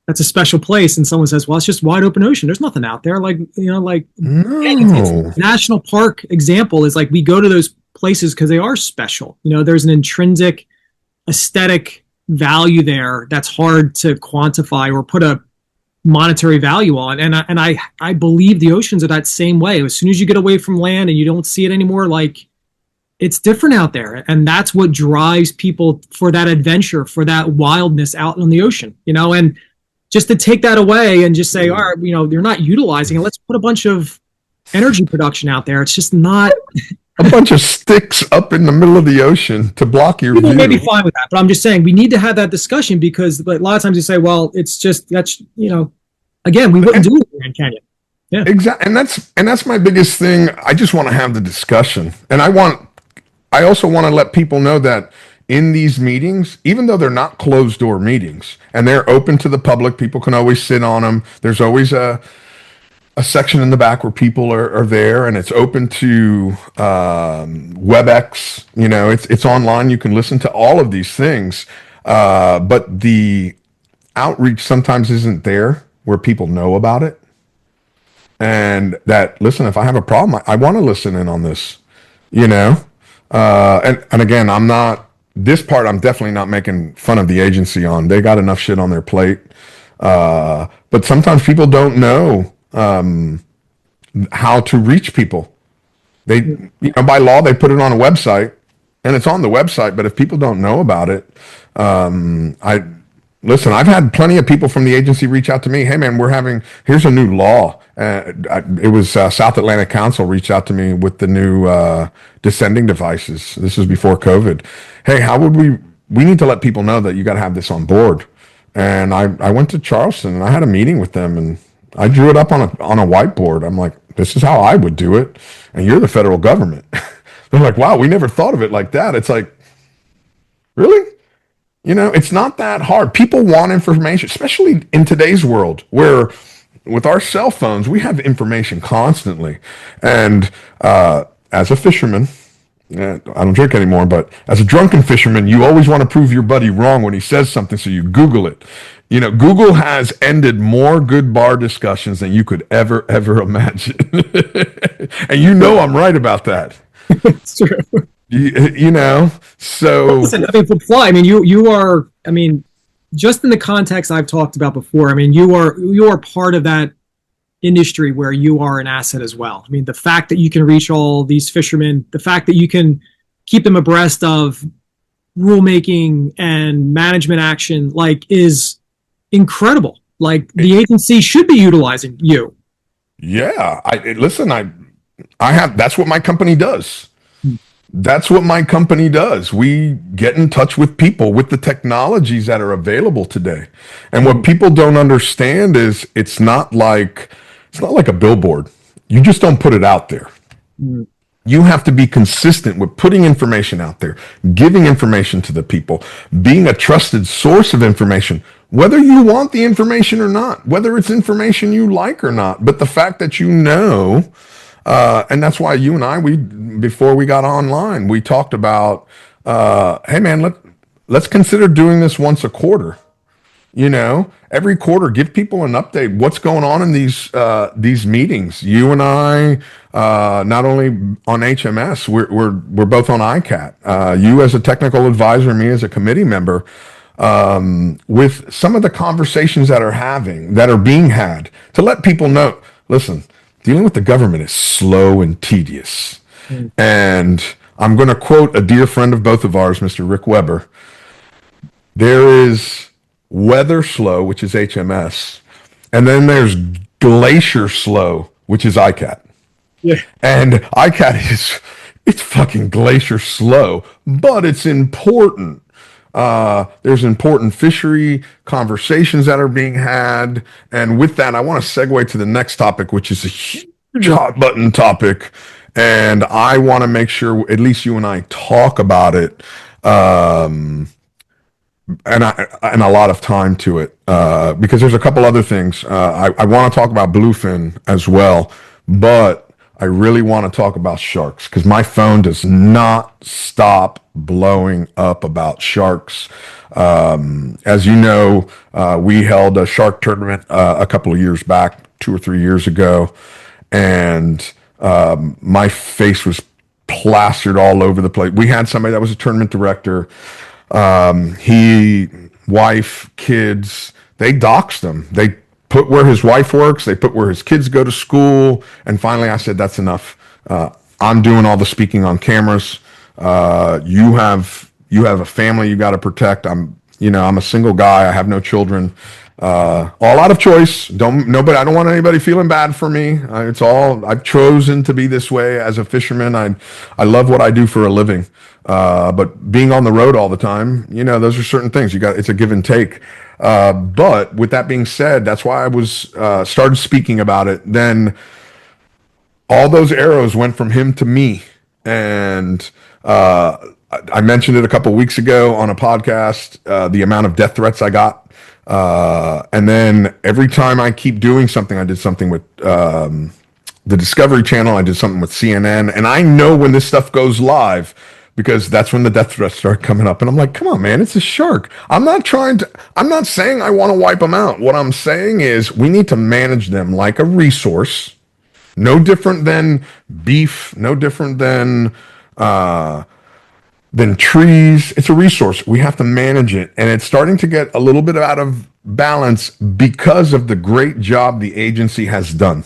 that's a special place. And someone says, well, it's just wide open ocean. There's nothing out there. Like, you know, like it's national park example is like, we go to those places because they are special. You know, there's an intrinsic aesthetic value there that's hard to quantify or put a monetary value on. And I believe the oceans are that same way. As soon as you get away from land and you don't see it anymore, like, it's different out there. And that's what drives people for that adventure, for that wildness out in the ocean, you know. And just to take that away and just say, all right, you know, you're not utilizing it, let's put a bunch of energy production out there. It's just not a bunch of sticks up in the middle of the ocean to block your view. May be fine with that, but I'm just saying we need to have that discussion, because a lot of times you say, well, it's just, that's, you know, again, we wouldn't do it in the Grand Canyon. Yeah, exactly. And that's my biggest thing. I just want to have the discussion. And I also want to let people know that in these meetings, even though they're not closed door meetings and they're open to the public, people can always sit on them. There's always a section in the back where people are there, and it's open to WebEx. You know, it's online. You can listen to all of these things, but the outreach sometimes isn't there where people know about it. And that, listen, if I have a problem, I want to listen in on this, you know. And again, this part I'm definitely not making fun of the agency on. They got enough shit on their plate. But sometimes people don't know how to reach people. They, you know, by law, they put it on a website, and it's on the website. But if people don't know about it, listen, I've had plenty of people from the agency reach out to me. Hey, man, here's a new law. It was South Atlantic Council reached out to me with the new descending devices. This was before COVID. Hey, how would we need to let people know that you got to have this on board. And I went to Charleston and I had a meeting with them, and I drew it up on a whiteboard. I'm like, this is how I would do it. And you're the federal government. They're like, wow, we never thought of it like that. It's like, really? You know, it's not that hard. People want information, especially in today's world where with our cell phones, we have information constantly. And as a fisherman, I don't drink anymore, but as a drunken fisherman, you always want to prove your buddy wrong when he says something, so you Google it. You know, Google has ended more good bar discussions than you could ever imagine. And you know I'm right about that. It's true. You know, so Listen, I mean, for Fly, I mean, you are, I mean, just in the context I've talked about before, I mean, you are part of that industry where you are an asset as well. I mean, the fact that you can reach all these fishermen, the fact that you can keep them abreast of rulemaking and management action, like, is incredible. Like, the agency should be utilizing you. Yeah, I have, that's what my company does. That's what my company does. We get in touch with people with the technologies that are available today. And what people don't understand is it's not like a billboard. You just don't put it out there. You have to be consistent with putting information out there, giving information to the people, being a trusted source of information, whether you want the information or not, whether it's information you like or not. But the fact that you know, and that's why you and I, before we got online, we talked about, hey man, let's consider doing this once a quarter. You know, every quarter, give people an update. What's going on in these meetings? You and I, not only on HMS, we're both on ICAT. You as a technical advisor, me as a committee member, with some of the conversations that are being had, to let people know. Listen, dealing with the government is slow and tedious. And I'm going to quote a dear friend of both of ours, Mr. Rick Weber. There is weather slow, which is HMS, and then there's glacier slow, which is ICAT. Yeah. And ICAT it's fucking glacier slow, but it's important. There's important fishery conversations that are being had. And with that, I want to segue to the next topic, which is a huge hot button topic. And I want to make sure at least you and I talk about it. And a lot of time to it, because there's a couple other things. I want to talk about bluefin as well, but I really want to talk about sharks because my phone does not stop blowing up about sharks. As you know, we held a shark tournament a couple of years back, 2 or 3 years ago, and my face was plastered all over the place. We had somebody that was a tournament director. Wife, kids, they doxed him. They put where his wife works, they put where his kids go to school. And finally I said, that's enough. I'm doing all the speaking on cameras. You have a family you got to protect. I'm a single guy. I have no children. All out of choice. I don't want anybody feeling bad for me. I've chosen to be this way as a fisherman. I love what I do for a living. But being on the road all the time, those are certain things it's a give and take. But with that being said, that's why I started speaking about it. Then all those arrows went from him to me. And, I mentioned it a couple weeks ago on a podcast, the amount of death threats I got. And then every time I keep doing something, I did something with, the Discovery Channel. I did something with CNN, and I know when this stuff goes live because that's when the death threats start coming up. And I'm like, come on, man, it's a shark. I'm not saying I want to wipe them out. What I'm saying is we need to manage them like a resource, no different than beef, no different than trees. It's a resource. We have to manage it. And it's starting to get a little bit out of balance because of the great job the agency has done.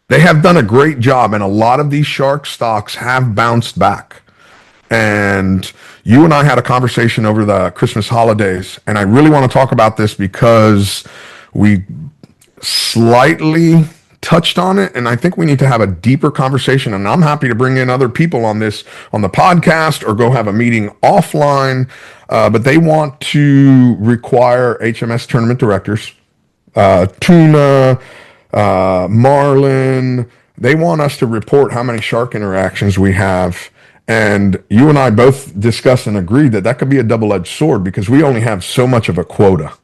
They have done a great job, and a lot of these shark stocks have bounced back. And you and I had a conversation over the Christmas holidays, and I really want to talk about this because we slightly touched on it, and I think we need to have a deeper conversation. And I'm happy to bring in other people on this on the podcast or go have a meeting offline. But they want to require HMS tournament directors, tuna, marlin. They want us to report how many shark interactions we have. And you and I both discussed and agreed that that could be a double-edged sword because we only have so much of a quota.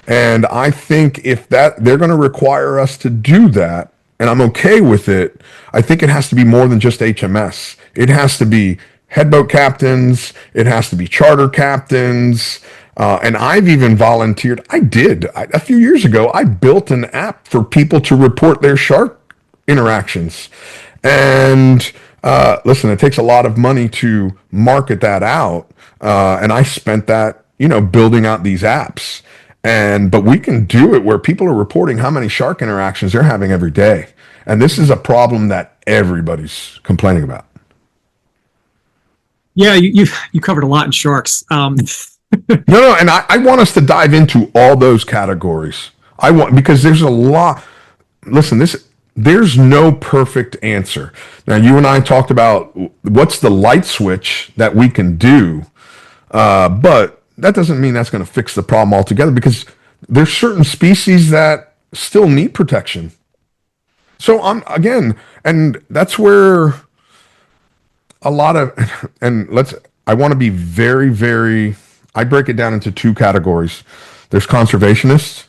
And I think if that they're going to require us to do that, and I'm okay with it, I think it has to be more than just HMS. It has to be headboat captains. It has to be charter captains. And I've even volunteered. A few years ago, I built an app for people to report their shark interactions. And listen, it takes a lot of money to market that out. And I spent that, building out these apps. But we can do it where people are reporting how many shark interactions they're having every day. And this is a problem that everybody's complaining about. Yeah, you covered a lot in sharks. No, and I want us to dive into all those categories. Because there's a lot. Listen, there's no perfect answer. Now, you and I talked about what's the light switch that we can do, but that doesn't mean that's going to fix the problem altogether because there's certain species that still need protection. So and that's where a lot of, I want to be very, very, I break it down into two categories. There's conservationists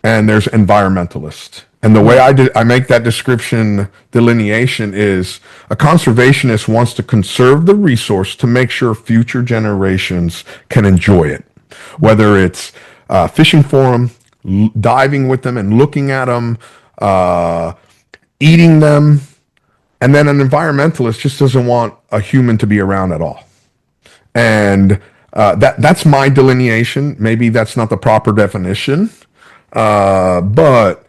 and there's environmentalists. And the way I make that delineation is a conservationist wants to conserve the resource to make sure future generations can enjoy it. Whether it's fishing for them, diving with them and looking at them, eating them. And then an environmentalist just doesn't want a human to be around at all. And that's my delineation. Maybe that's not the proper definition, but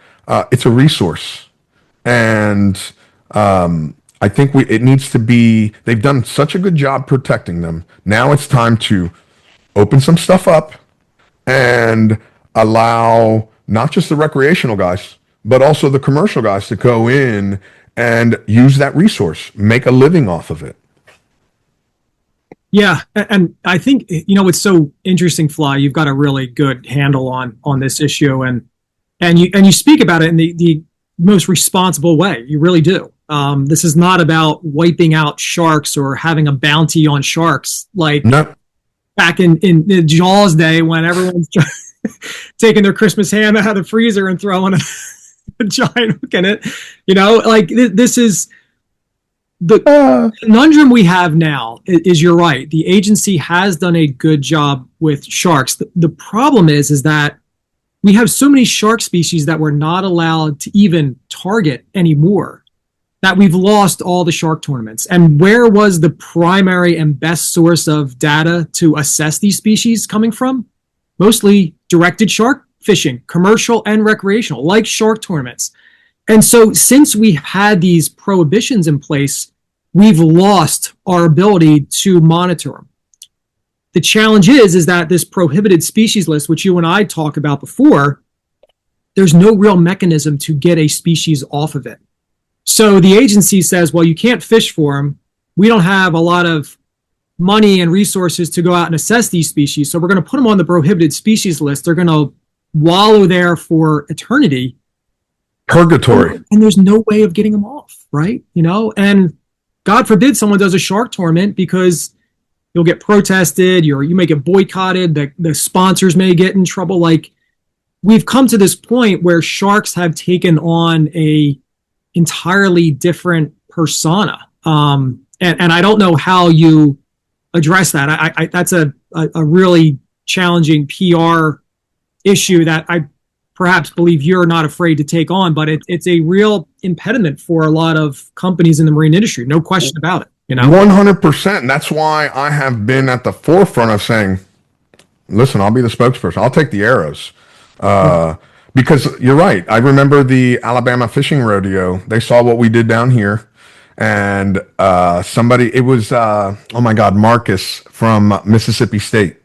it's a resource. And I think it needs to be, they've done such a good job protecting them. Now it's time to open some stuff up and allow not just the recreational guys, but also the commercial guys to go in and use that resource, make a living off of it. Yeah, and I think it's so interesting, Fly. You've got a really good handle on this issue, and you speak about it in the most responsible way. You really do. This is not about wiping out sharks or having a bounty on sharks like back in the Jaws day when everyone's taking their Christmas ham out of the freezer and throwing a giant hook in it. This is the conundrum we have now is you're right. The agency has done a good job with sharks. The problem is that we have so many shark species that we're not allowed to even target anymore that we've lost all the shark tournaments. And where was the primary and best source of data to assess these species coming from? Mostly directed shark fishing, commercial and recreational, like shark tournaments. And so since we had these prohibitions in place, we've lost our ability to monitor them. The challenge is that this prohibited species list, which you and I talked about before, there's no real mechanism to get a species off of it. So the agency says, well, you can't fish for them. We don't have a lot of money and resources to go out and assess these species. So we're going to put them on the prohibited species list. They're going to wallow there for eternity. Purgatory. And there's no way of getting them off, right? And God forbid someone does a shark tournament because you'll get protested, you may get boycotted, the sponsors may get in trouble. Like, we've come to this point where sharks have taken on a entirely different persona. And I don't know how you address that. I that's a really challenging PR issue that I perhaps believe you're not afraid to take on, but it's a real impediment for a lot of companies in the marine industry. No question about it. 100%. That's why I have been at the forefront of saying, listen, I'll be the spokesperson. I'll take the arrows. Because you're right. I remember the Alabama fishing rodeo. They saw what we did down here. And Marcus from Mississippi State.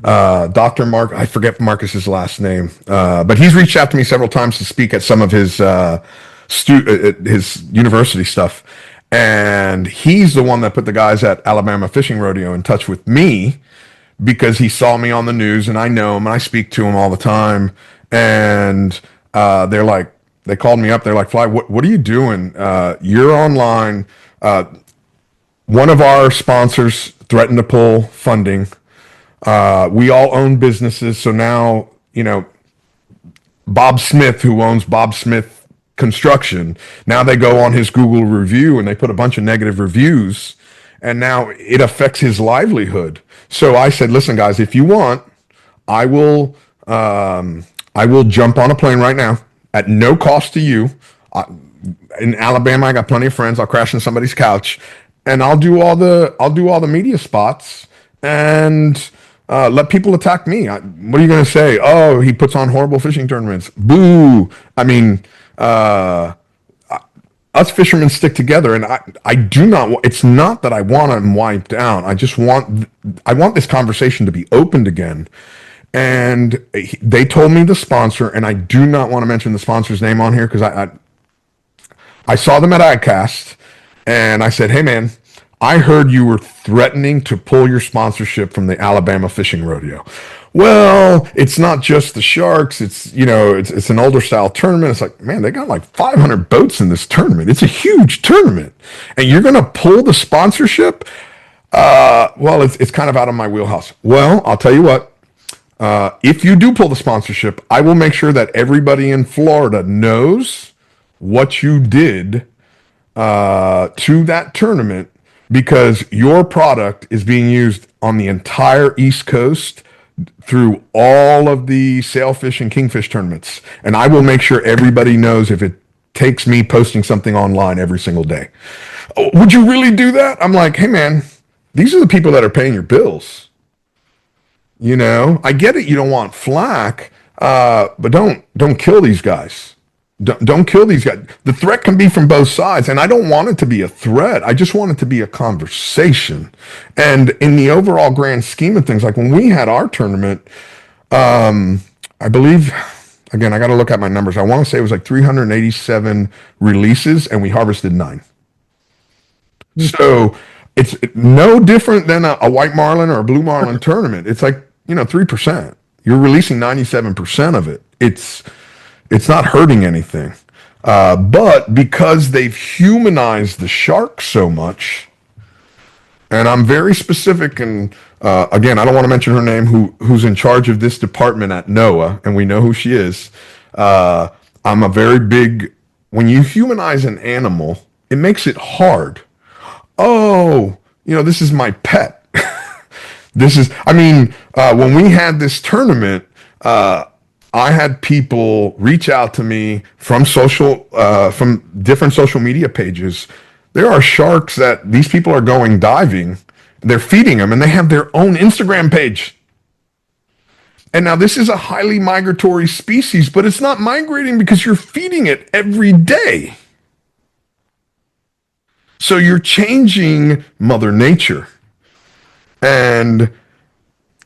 Dr. Mark, I forget Marcus's last name, but he's reached out to me several times to speak at some of his university stuff. And he's the one that put the guys at Alabama Fishing Rodeo in touch with me because he saw me on the news and I know him and I speak to him all the time. And They called me up. They're like, Fly, what are you doing? You're online. One of our sponsors threatened to pull funding. We all own businesses. So now, Bob Smith, who owns Bob Smith Construction, now they go on his Google review and they put a bunch of negative reviews, and now it affects his livelihood. So I said, listen, guys, if you want, I will, I will jump on a plane right now at no cost to you. In Alabama, I got plenty of friends. I'll crash on somebody's couch, and I'll do all the media spots and let people attack me. What are you going to say? Oh, he puts on horrible fishing tournaments. Boo! I mean, us fishermen stick together, and I do not. It's not that I want them wiped out. I want this conversation to be opened again. And they told me the sponsor, and I do not want to mention the sponsor's name on here because I saw them at ICAST, and I said, hey, man, I heard you were threatening to pull your sponsorship from the Alabama Fishing Rodeo. Well, it's not just the sharks. It's an older style tournament. It's like, man, they got like 500 boats in this tournament. It's a huge tournament. And you're going to pull the sponsorship? Well, it's kind of out of my wheelhouse. Well, I'll tell you what. If you do pull the sponsorship, I will make sure that everybody in Florida knows what you did to that tournament, because your product is being used on the entire East Coast through all of the sailfish and kingfish tournaments. And I will make sure everybody knows if it takes me posting something online every single day. Oh, would you really do that? I'm like, hey, man, these are the people that are paying your bills. I get it. You don't want flack, but don't kill these guys. Don't kill these guys. The threat can be from both sides, and I don't want it to be a threat. I just want it to be a conversation. And in the overall grand scheme of things, like when we had our tournament, I believe, again, I got to look at my numbers. I want to say it was like 387 releases, and we harvested 9. So it's no different than a white marlin or a blue marlin tournament. It's like, 3%. You're releasing 97% of it. It's not hurting anything. But because they've humanized the shark so much, and I'm very specific, and again, I don't want to mention her name, who's in charge of this department at NOAA, and we know who she is. I'm a very big, when you humanize an animal, it makes it hard. Oh, this is my pet. When we had this tournament, I had people reach out to me from from different social media pages. There are sharks that these people are going diving. They're feeding them, and they have their own Instagram page. And now this is a highly migratory species, but it's not migrating because you're feeding it every day. So you're changing Mother Nature. And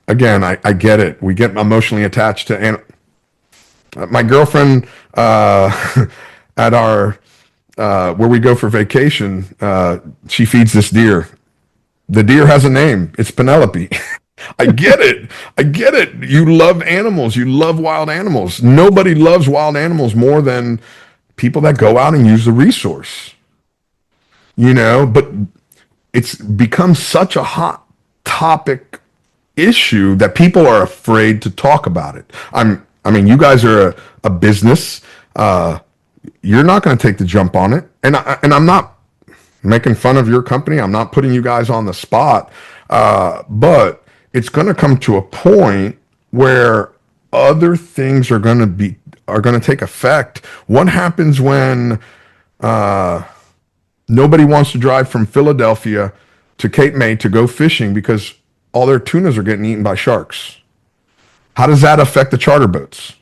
again, I get it. We get emotionally attached to my girlfriend at our where we go for vacation. She feeds this deer. The deer has a name. It's Penelope. I get it. I get it. You love animals. You love wild animals. Nobody loves wild animals more than people that go out and use the resource. But it's become such a hot topic issue that people are afraid to talk about it. You guys are a business. You're not going to take the jump on it. And I'm not making fun of your company. I'm not putting you guys on the spot. But it's going to come to a point where other things are going to take effect. What happens when nobody wants to drive from Philadelphia to Cape May to go fishing because all their tunas are getting eaten by sharks? How does that affect the charter boats?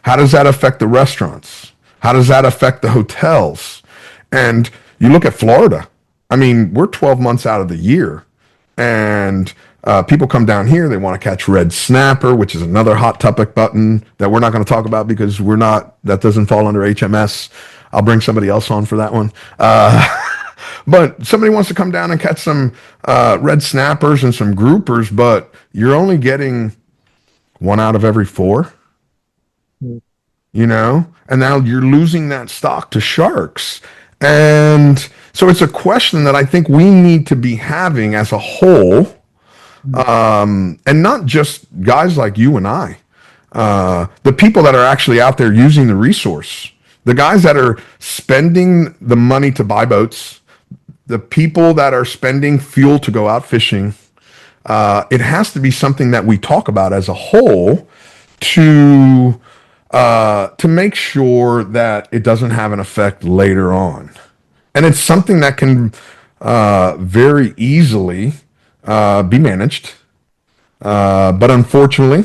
How does that affect the restaurants? How does that affect the hotels? And you look at Florida. We're 12 months out of the year, and people come down here. They want to catch red snapper, which is another hot topic button that we're not going to talk about because that doesn't fall under HMS. I'll bring somebody else on for that one. But somebody wants to come down and catch some red snappers and some groupers, but you're only getting 1 out of every 4. and now you're losing that stock to sharks. And so it's a question that I think we need to be having as a whole, and not just guys like you and I, the people that are actually out there using the resource, the guys that are spending the money to buy boats, the people that are spending fuel to go out fishing. It has to be something that we talk about as a whole to make sure that it doesn't have an effect later on. And it's something that can very easily be managed. But unfortunately,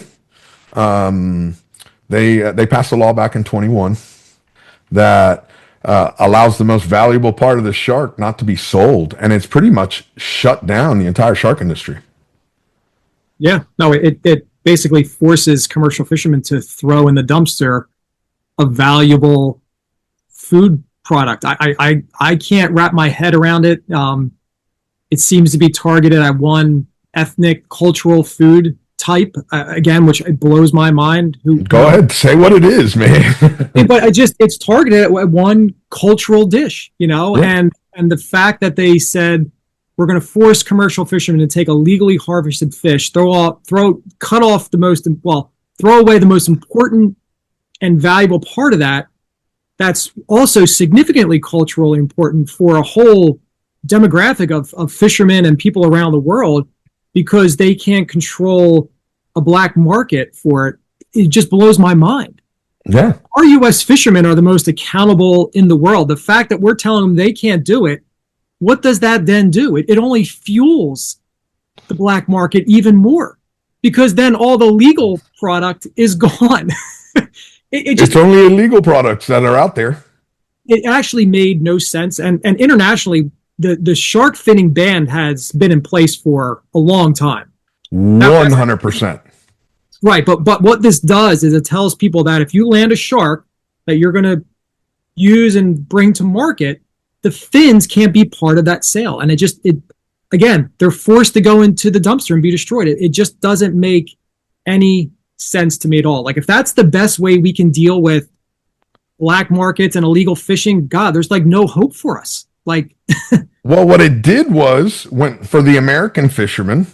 they passed a law back in 21 that allows the most valuable part of the shark not to be sold. And it's pretty much shut down the entire shark industry. Yeah, no, it basically forces commercial fishermen to throw in the dumpster a valuable food product. I can't wrap my head around it. It seems to be targeted at one ethnic cultural food type, again, which blows my mind. Go ahead, say what it is, man. But it's targeted at one cultural dish, Yeah. and the fact that they said we're going to force commercial fishermen to take a legally harvested fish, throw away the most important and valuable part of that. That's also significantly culturally important for a whole demographic of fishermen and people around the world, because they can't control a black market for it. It just blows my mind. Yeah. Our U.S. fishermen are the most accountable in the world. The fact that we're telling them they can't do it, what does that then do? It only fuels the black market even more, because then all the legal product is gone. It's only illegal products that are out there. It actually made no sense. And internationally, the shark finning ban has been in place for a long time. 100%. Right. But what this does is it tells people that if you land a shark that you're going to use and bring to market, the fins can't be part of that sale. And again, they're forced to go into the dumpster and be destroyed. It just doesn't make any sense to me at all. Like, if that's the best way we can deal with black markets and illegal fishing, God, there's like no hope for us. Like, well, what it did was, for the American fishermen,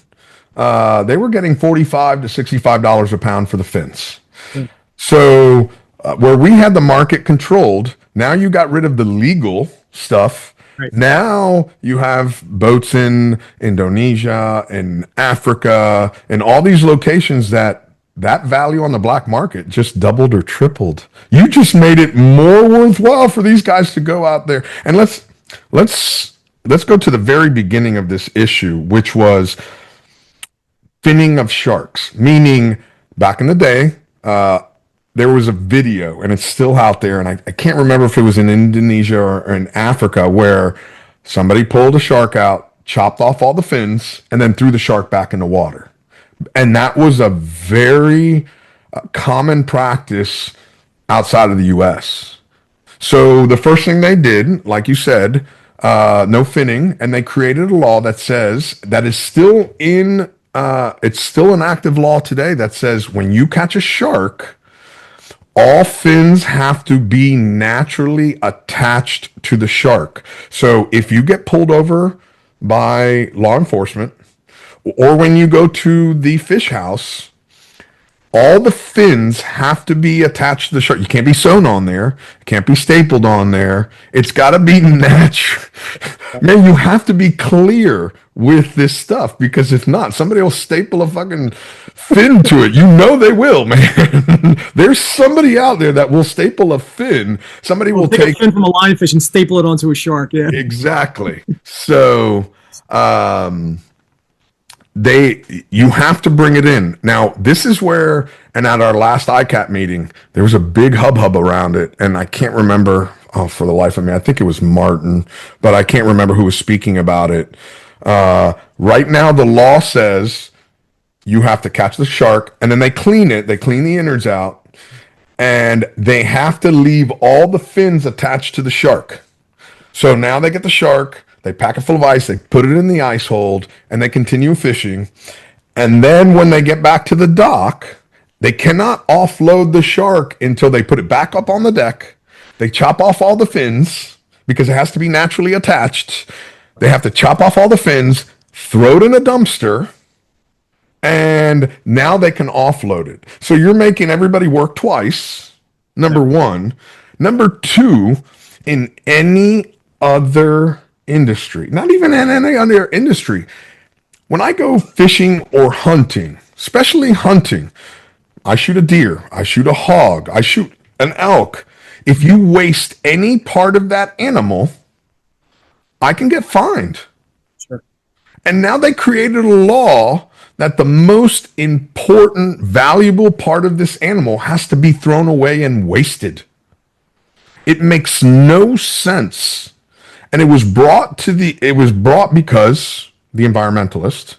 they were getting $45 to $65 a pound for the fins. Mm. So where we had the market controlled, now you got rid of the legal stuff. Right. Now you have boats in Indonesia, in Africa, and all these locations that value on the black market just doubled or tripled. You just made it more worthwhile for these guys to go out there. And let's go to the very beginning of this issue, which was finning of sharks. Meaning, back in the day, there was a video, and it's still out there, and I can't remember if it was in Indonesia or in Africa, where somebody pulled a shark out, chopped off all the fins, and then threw the shark back in the water. And that was a very common practice outside of the U.S. So the first thing they did, like you said, no finning, and they created a law that says, that is still it's still an active law today, that says when you catch a shark, all fins have to be naturally attached to the shark. So if you get pulled over by law enforcement, or when you go to the fish house, all the fins have to be attached to the shark. You can't be sewn on there. It can't be stapled on there. It's got to be natural. Man, you have to be clear with this stuff, because if not, somebody will staple a fucking fin to it. They will, man. There's somebody out there that will staple a fin. Somebody will take a fin from a lionfish and staple it onto a shark. Yeah, exactly. So, you have to bring it in. Now, this is where, and at our last ICAT meeting, there was a big hubbub around it, and I can't remember, for the life of me, I think it was Martin, but I can't remember who was speaking about it. Right now, the law says you have to catch the shark, and then they clean it, they clean the innards out, and they have to leave all the fins attached to the shark. So now they get the shark, they pack it full of ice, they put it in the ice hold, and they continue fishing. And then when they get back to the dock, They cannot offload the shark until they put it back up on the deck. They chop off all the fins because it has to be naturally attached. They have to chop off all the fins, throw it in a dumpster, and now they can offload it. So you're making everybody work twice, number one. Number two, in any other industry, not even in any other industry, when I go fishing or hunting, especially hunting, I shoot a deer, I shoot a hog, I shoot an elk. If you waste any part of that animal, I can get fined. Sure. And now they created a law that the most important, valuable part of this animal has to be thrown away and wasted. It makes no sense. And it was brought because the environmentalists,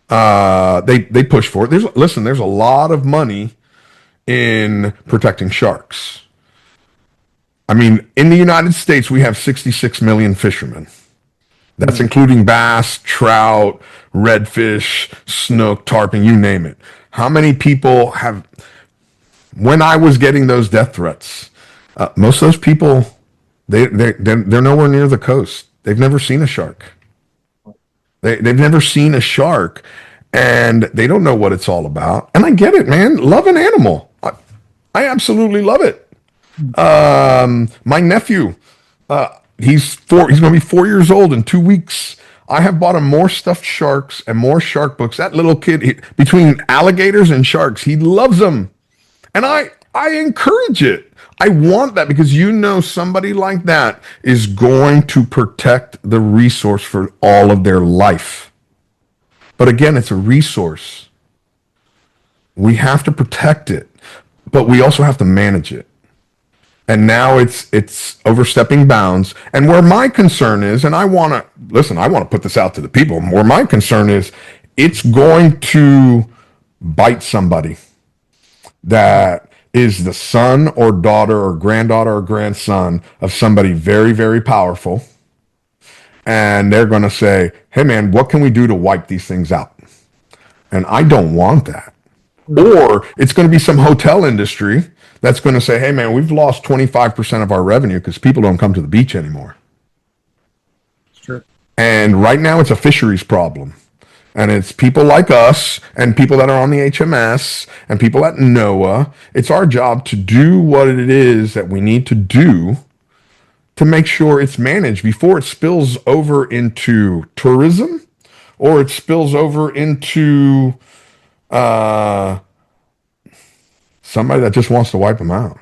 they push for it. There's a lot of money in protecting sharks. I mean, in the United States, we have 66 million fishermen. That's including bass, trout, redfish, snook, tarpon, you name it. How many people have, when I was getting those death threats, most of those people, they're nowhere near the coast. They've never seen a shark. They've never seen a shark, and they don't know what it's all about. And I get it, man. Love an animal. I absolutely love it. My nephew, he's going to be 4 years old in 2 weeks. I have bought him more stuffed sharks and more shark books. That little kid, between alligators and sharks, he loves them. And I encourage it. I want that because somebody like that is going to protect the resource for all of their life. But again, it's a resource. We have to protect it, but we also have to manage it. And now it's overstepping bounds. And where my concern is, and I want to put this out to the people, where my concern is, it's going to bite somebody that is the son or daughter or granddaughter or grandson of somebody very, very powerful. And they're going to say, hey, man, what can we do to wipe these things out? And I don't want that. Or it's going to be some hotel industry that's going to say, hey, man, we've lost 25% of our revenue because people don't come to the beach anymore. Sure. And right now it's a fisheries problem. And it's people like us and people that are on the HMS and people at NOAA. It's our job to do what it is that we need to do to make sure it's managed before it spills over into tourism or it spills over into somebody that just wants to wipe them out.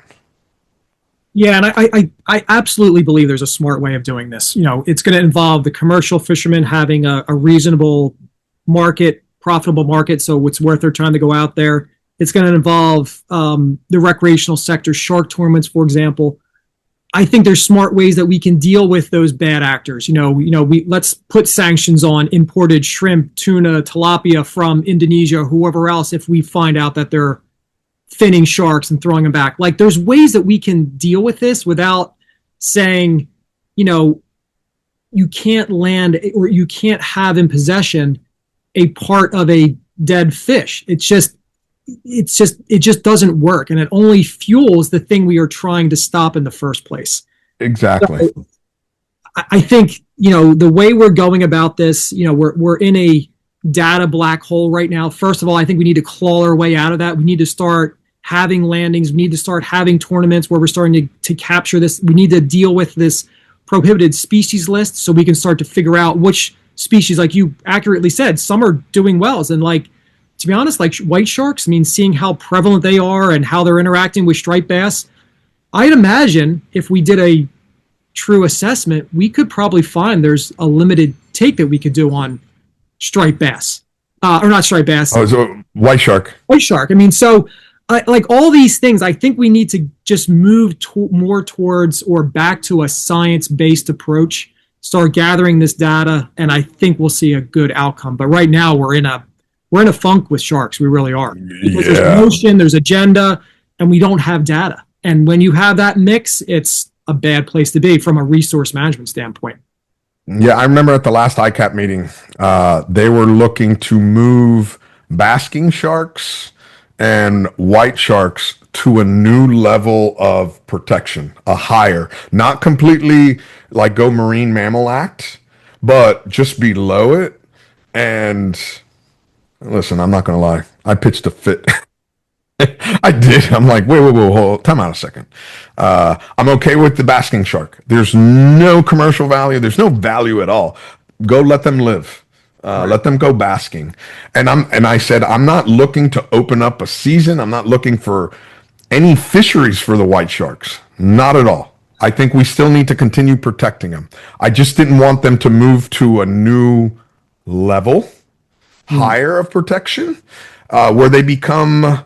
Yeah, and I absolutely believe there's a smart way of doing this. It's going to involve the commercial fishermen having a reasonable market, profitable market, so it's worth their time to go out there. It's going to involve the recreational sector, shark tournaments, for example. I think there's smart ways that we can deal with those bad actors. Let's put sanctions on imported shrimp, tuna, tilapia from Indonesia, whoever else, if we find out that they're finning sharks and throwing them back. Like, there's ways that we can deal with this without saying, you can't land or you can't have in possession a part of a dead fish. It just doesn't work, and it only fuels the thing we are trying to stop in the first place. Exactly. So I think the way we're going about this, we're in a data black hole right now. First of all, I think we need to claw our way out of that. We need to start having landings. We need to start having tournaments where we're starting to capture this. We need to deal with this prohibited species list so we can start to figure out which species, like you accurately said, some are doing well. And to be honest, like white sharks, seeing how prevalent they are and how they're interacting with striped bass, I'd imagine if we did a true assessment, we could probably find there's a limited take that we could do on striped bass. Or not striped bass. Oh, so white shark. White shark. So like all these things, I think we need to just move more towards or back to a science-based approach, start gathering this data, and I think we'll see a good outcome. But right now we're in a funk with sharks. We really are. Because there's emotion, there's agenda, and we don't have data. And when you have that mix, it's a bad place to be from a resource management standpoint. Yeah, I remember at the last ICAP meeting, they were looking to move basking sharks and white sharks to a new level of protection, a higher, not completely like go Marine Mammal Act, but just below it. And listen, I'm not going to lie, I pitched a fit. I did. I'm like, wait, hold, time out a second. I'm okay with the basking shark. There's no commercial value. There's no value at all. Go let them live. Let them go basking. And I said, I'm not looking to open up a season. I'm not looking for any fisheries for the white sharks. Not at all. I think we still need to continue protecting them. I just didn't want them to move to a new level, higher of protection, where they become,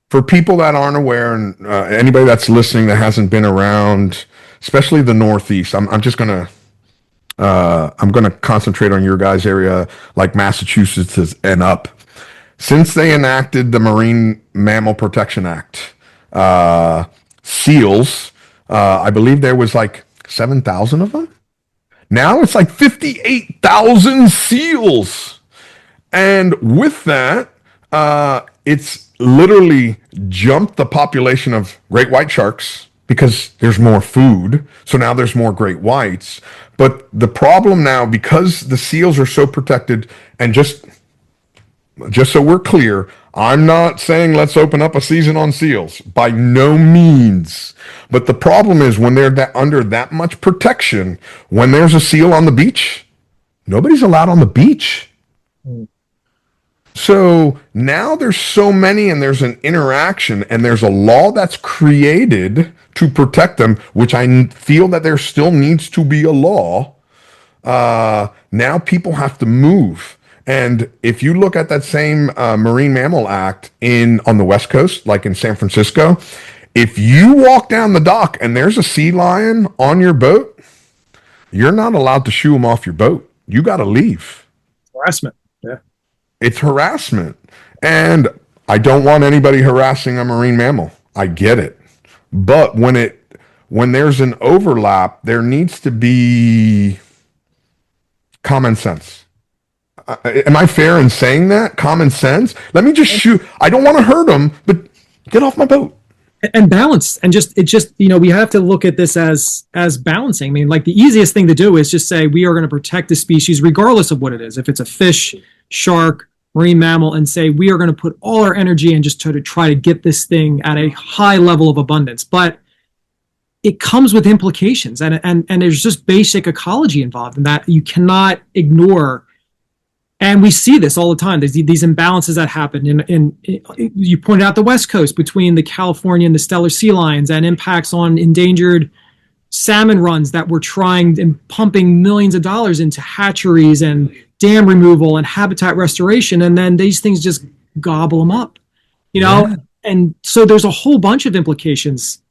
for people that aren't aware, and anybody that's listening that hasn't been around, especially the Northeast, I'm going to concentrate on your guys' area, like Massachusetts and up. Since they enacted the Marine Mammal Protection Act, seals, I believe there was like 7,000 of them. Now it's like 58,000 seals. And with that, it's literally jumped the population of great white sharks because there's more food. So now there's more great whites. But the problem now, because the seals are so protected, and just so we're clear, I'm not saying let's open up a season on seals. By no means. But the problem is when they're under that much protection, when there's a seal on the beach, nobody's allowed on the beach. So now there's so many, and there's an interaction, and there's a law that's created to protect them, which I feel that there still needs to be a law. Now people have to move. And if you look at that same Marine Mammal Act on the West Coast, like in San Francisco, if you walk down the dock and there's a sea lion on your boat, you're not allowed to shoo him off your boat. You got to leave. Harassment. Yeah. It's harassment. And I don't want anybody harassing a marine mammal. I get it. But when there's an overlap, there needs to be common sense. Am I fair in saying that? Common sense? Let me just shoot. I don't want to hurt them, but get off my boat. And balance. And we have to look at this as balancing. I mean, like the easiest thing to do is just say we are going to protect the species regardless of what it is. If it's a fish, shark, marine mammal, and say we are going to put all our energy and just try to get this thing at a high level of abundance. But it comes with implications, and there's just basic ecology involved in that you cannot ignore. And we see this all the time. There's these imbalances that happen. You pointed out the West Coast between the California and the Steller sea lions, and impacts on endangered salmon runs that we're trying and pumping millions of dollars into hatcheries and dam removal and habitat restoration. And then these things just gobble them up, Yeah. And so there's a whole bunch of implications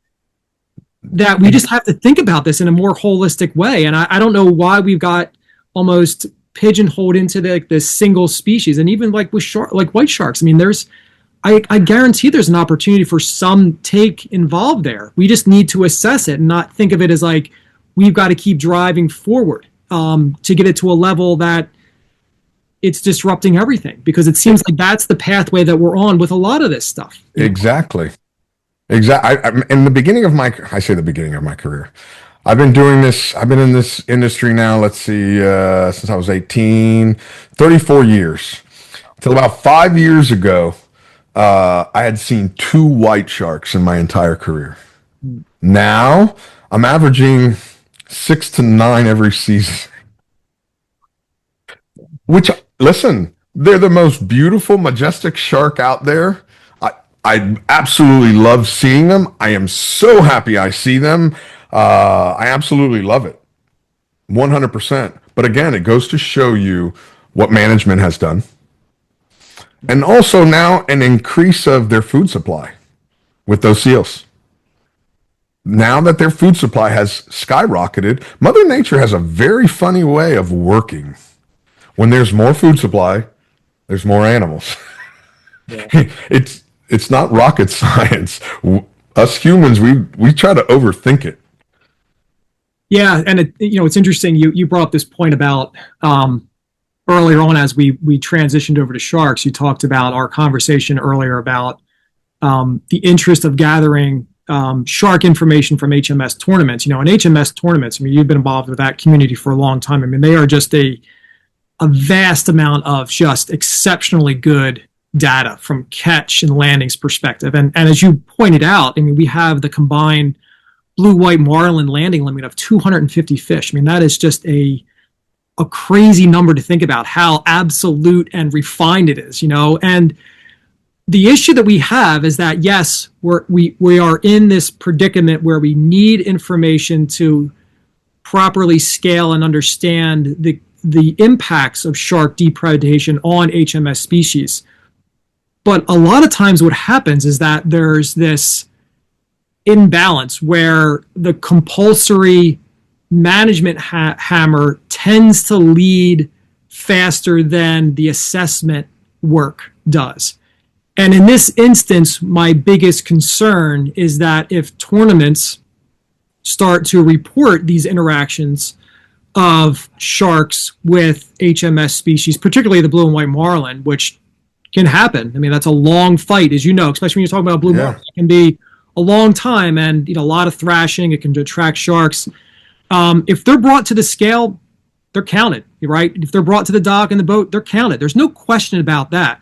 that we just have to think about this in a more holistic way. And I don't know why we've got almost pigeonholed into the single species. And even like with white sharks, I mean, I guarantee there's an opportunity for some take involved there. We just need to assess it and not think of it as like we've got to keep driving forward to get it to a level that it's disrupting everything, because it seems like that's the pathway that we're on with a lot of this stuff. Exactly. In the beginning of I say the beginning of my career, I've been doing this. I've been in this industry now, let's see, since I was 18, 34 years. Until about 5 years ago, I had seen 2 white sharks in my entire career. Now I'm averaging 6 to 9 every season. Which, listen, they're the most beautiful, majestic shark out there. I absolutely love seeing them. I am so happy I see them. I absolutely love it. 100%. But again, it goes to show you what management has done. And also now an increase of their food supply with those seals. Now that their food supply has skyrocketed, Mother Nature has a very funny way of working. When there's more food supply, there's more animals. Yeah. It's not rocket science. Us humans, we try to overthink it. Yeah, and it's interesting. You brought up this point about, or earlier on, as we transitioned over to sharks, you talked about our conversation earlier about the interest of gathering shark information from HMS tournaments. And HMS tournaments, I mean, you've been involved with that community for a long time. I mean, they are just a vast amount of just exceptionally good data from catch and landings perspective. And as you pointed out, I mean, we have the combined blue white marlin landing limit of 250 fish. I mean, that is just a crazy number to think about how absolute and refined it is, and the issue that we have is that, yes, we are in this predicament where we need information to properly scale and understand the impacts of shark depredation on HMS species. But a lot of times what happens is that there's this imbalance where the compulsory management hammer tends to lead faster than the assessment work does. And in this instance, my biggest concern is that if tournaments start to report these interactions of sharks with HMS species, particularly the blue and white marlin, which can happen. I mean, that's a long fight, as you know, especially when you're talking about blue marlin. It can be a long time and a lot of thrashing. It can attract sharks. If they're brought to the scale, they're counted, right? If they're brought to the dock and the boat, they're counted. There's no question about that.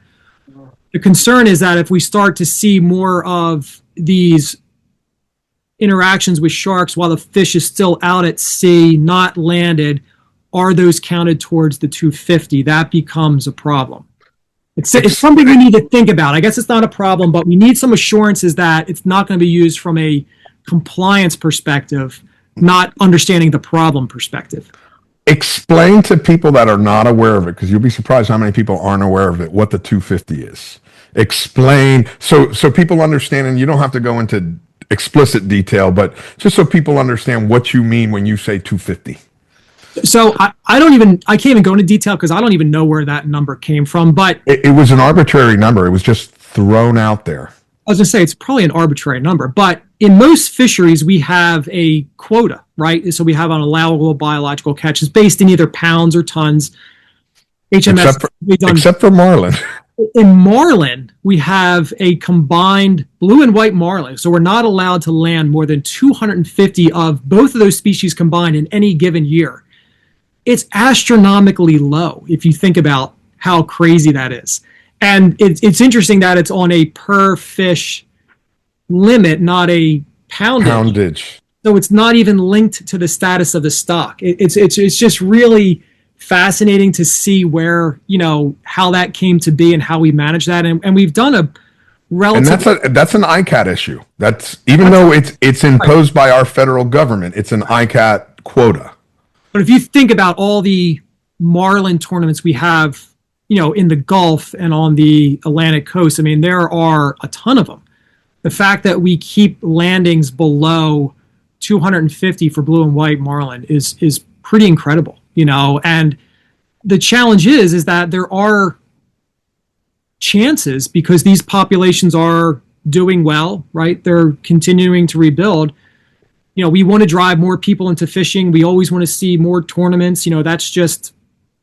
The concern is that if we start to see more of these interactions with sharks while the fish is still out at sea, not landed, are those counted towards the 250? That becomes a problem. It's something we need to think about. I guess it's not a problem, but we need some assurances that it's not going to be used from a compliance perspective, not understanding the problem perspective. Explain to people that are not aware of it, because you'll be surprised how many people aren't aware of it, what the 250 is. Explain so people understand, and you don't have to go into explicit detail, but just so people understand what you mean when you say 250. So I can't even go into detail because I don't even know where that number came from, but it was an arbitrary number. It was just thrown out there. I was going to say it's probably an arbitrary number, but in most fisheries, we have a quota, right? So we have an allowable biological catch. It's based in either pounds or tons. HMS, except for marlin. In marlin, we have a combined blue and white marlin. So we're not allowed to land more than 250 of both of those species combined in any given year. It's astronomically low if you think about how crazy that is. And it's interesting that it's on a per fish limit, not a poundage. So it's not even linked to the status of the stock. It's just really fascinating to see where, how that came to be and how we manage that. And we've done a relative. And that's an ICAT issue. Though it's imposed by our federal government, it's an ICAT quota. But if you think about all the marlin tournaments we have, in the Gulf and on the Atlantic coast, I mean, there are a ton of them. The fact that we keep landings below 250 for blue and white marlin is pretty incredible, and the challenge is that there are chances, because these populations are doing well, right? They're continuing to rebuild. We want to drive more people into fishing. We always want to see more tournaments. That's just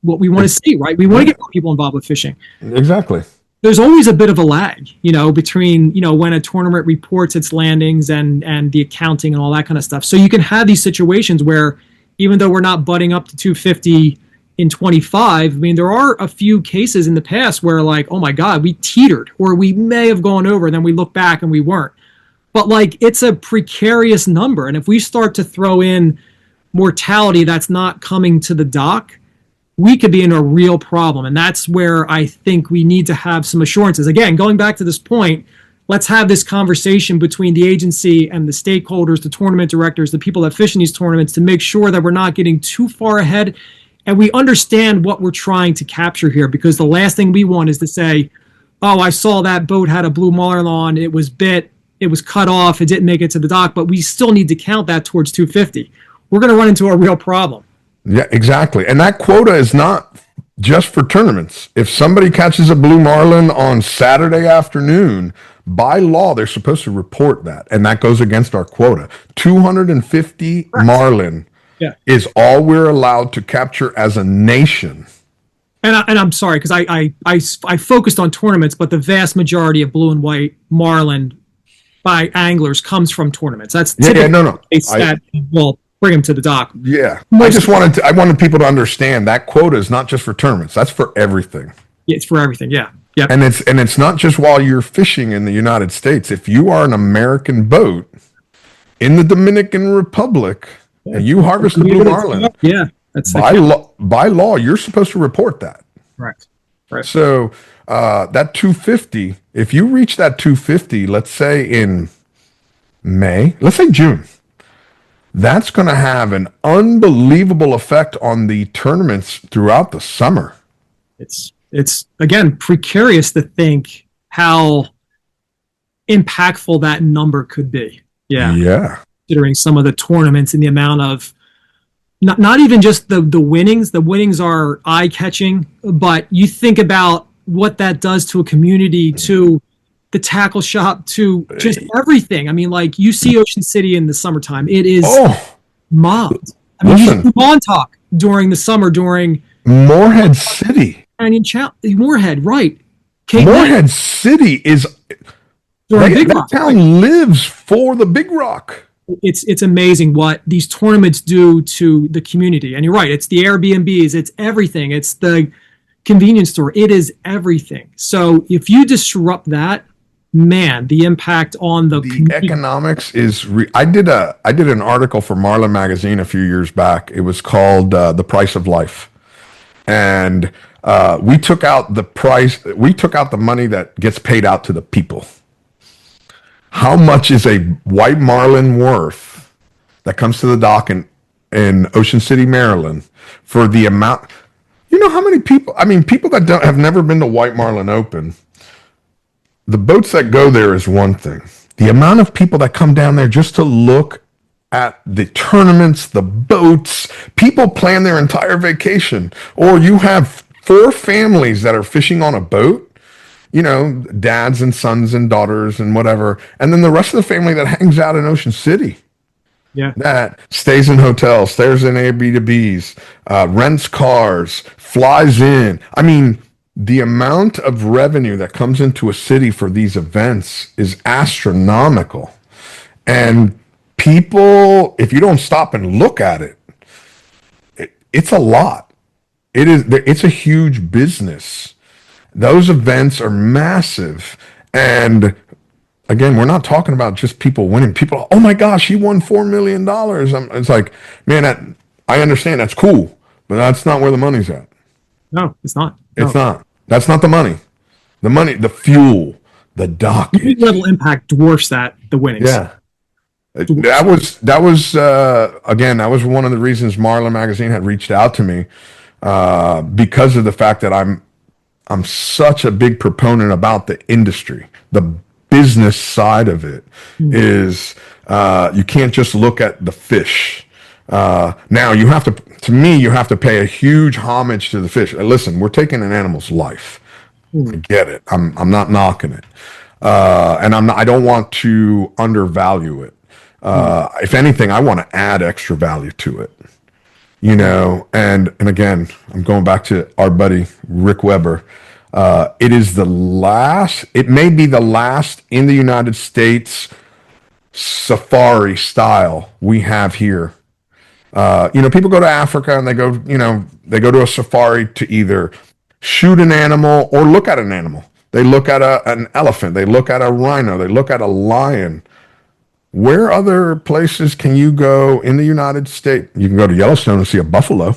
what we want to see, right? We want to get more people involved with fishing. Exactly. There's always a bit of a lag, between, when a tournament reports its landings and the accounting and all that kind of stuff. So you can have these situations where, even though we're not butting up to 250 in 25, I mean, there are a few cases in the past where, like, oh my God, we teetered, or we may have gone over, and then we look back and we weren't. But it's a precarious number. And if we start to throw in mortality that's not coming to the dock, we could be in a real problem. And that's where I think we need to have some assurances. Again, going back to this point, let's have this conversation between the agency and the stakeholders, the tournament directors, the people that fish in these tournaments, to make sure that we're not getting too far ahead and we understand what we're trying to capture here. Because the last thing we want is to say, oh, I saw that boat had a blue marlin on, it was bit, it was cut off, it didn't make it to the dock, but we still need to count that towards 250. We're going to run into a real problem. Yeah, exactly. And that quota is not just for tournaments. If somebody catches a blue marlin on Saturday afternoon, by law, they're supposed to report that. And that goes against our quota. 250 marlin is all we're allowed to capture as a nation And I'm sorry because I focused on tournaments, but the vast majority of blue and white marlin by anglers comes from tournaments. That's typically no, no. the case that will bring them to the dock. Yeah, Most I wanted people to understand that quota is not just for tournaments. That's for everything. it's for everything. Yeah. Yep. And it's not just while you're fishing in the United States. If you are an American boat in the Dominican Republic and you harvest the blue marlin, yeah, that's by law, you're supposed to report that. correct. Right. So that 250, if you reach that 250, let's say in May, let's say June, that's going to have an unbelievable effect on the tournaments throughout the summer. It's again precarious to think how impactful that number could be. Yeah. Yeah. Considering some of the tournaments and the amount of not even just the winnings. The winnings are eye catching, but you think about what that does to a community, to the tackle shop, to just everything. I mean, like you see Ocean City in the summertime, it is mobbed. I mean, you see Montauk during the summer during Morehead City. Canyon Morehead, right? Morehead City is that town lives for the Big Rock. It's amazing what these tournaments do to the community. And you're right, it's the Airbnbs, it's everything. It's the convenience store. It is everything. So if you disrupt that, man, the impact on the economics is I did an article for Marlin Magazine a few years back. It was called The Price of Life. And we took out the money that gets paid out to the people. How much is a white marlin worth that comes to the dock in Ocean City, Maryland, for the amount? You know how many people? I mean, people that have never been to White Marlin Open. The boats that go there is one thing. The amount of people that come down there just to look at the tournaments, the boats, people plan their entire vacation. Or you have 4 families that are fishing on a boat. You know, dads and sons and daughters and whatever. And then the rest of the family that hangs out in Ocean City. Yeah. That stays in hotels, stays in Airbnbs, rents cars, flies in. I mean, the amount of revenue that comes into a city for these events is astronomical. And people, if you don't stop and look at it, it's a lot. It's a huge business. Those events are massive. And again, we're not talking about just people winning. People, oh my gosh, he won $4 million. It's like, man, I understand that's cool, but that's not where the money's at. No, it's not. It's not. That's not the money. The money, the fuel, the dock. The level impact dwarfs the winnings. Yeah. That was again, that was one of the reasons Marlin Magazine had reached out to me because of the fact that I'm such a big proponent about the industry. The business side of it is you can't just look at the fish. Now you have to pay a huge homage to the fish. Listen, we're taking an animal's life. I get it. I'm not knocking it. And I don't want to undervalue it. If anything, I want to add extra value to it. You know, and again, I'm going back to our buddy Rick Weber. It may be the last in the United States safari style we have here. You know, people go to Africa and they go to a safari to either shoot an animal or look at an animal. They look at an elephant, they look at a rhino, they look at a lion. Where other places can you go in the United States? You can go to Yellowstone and see a buffalo.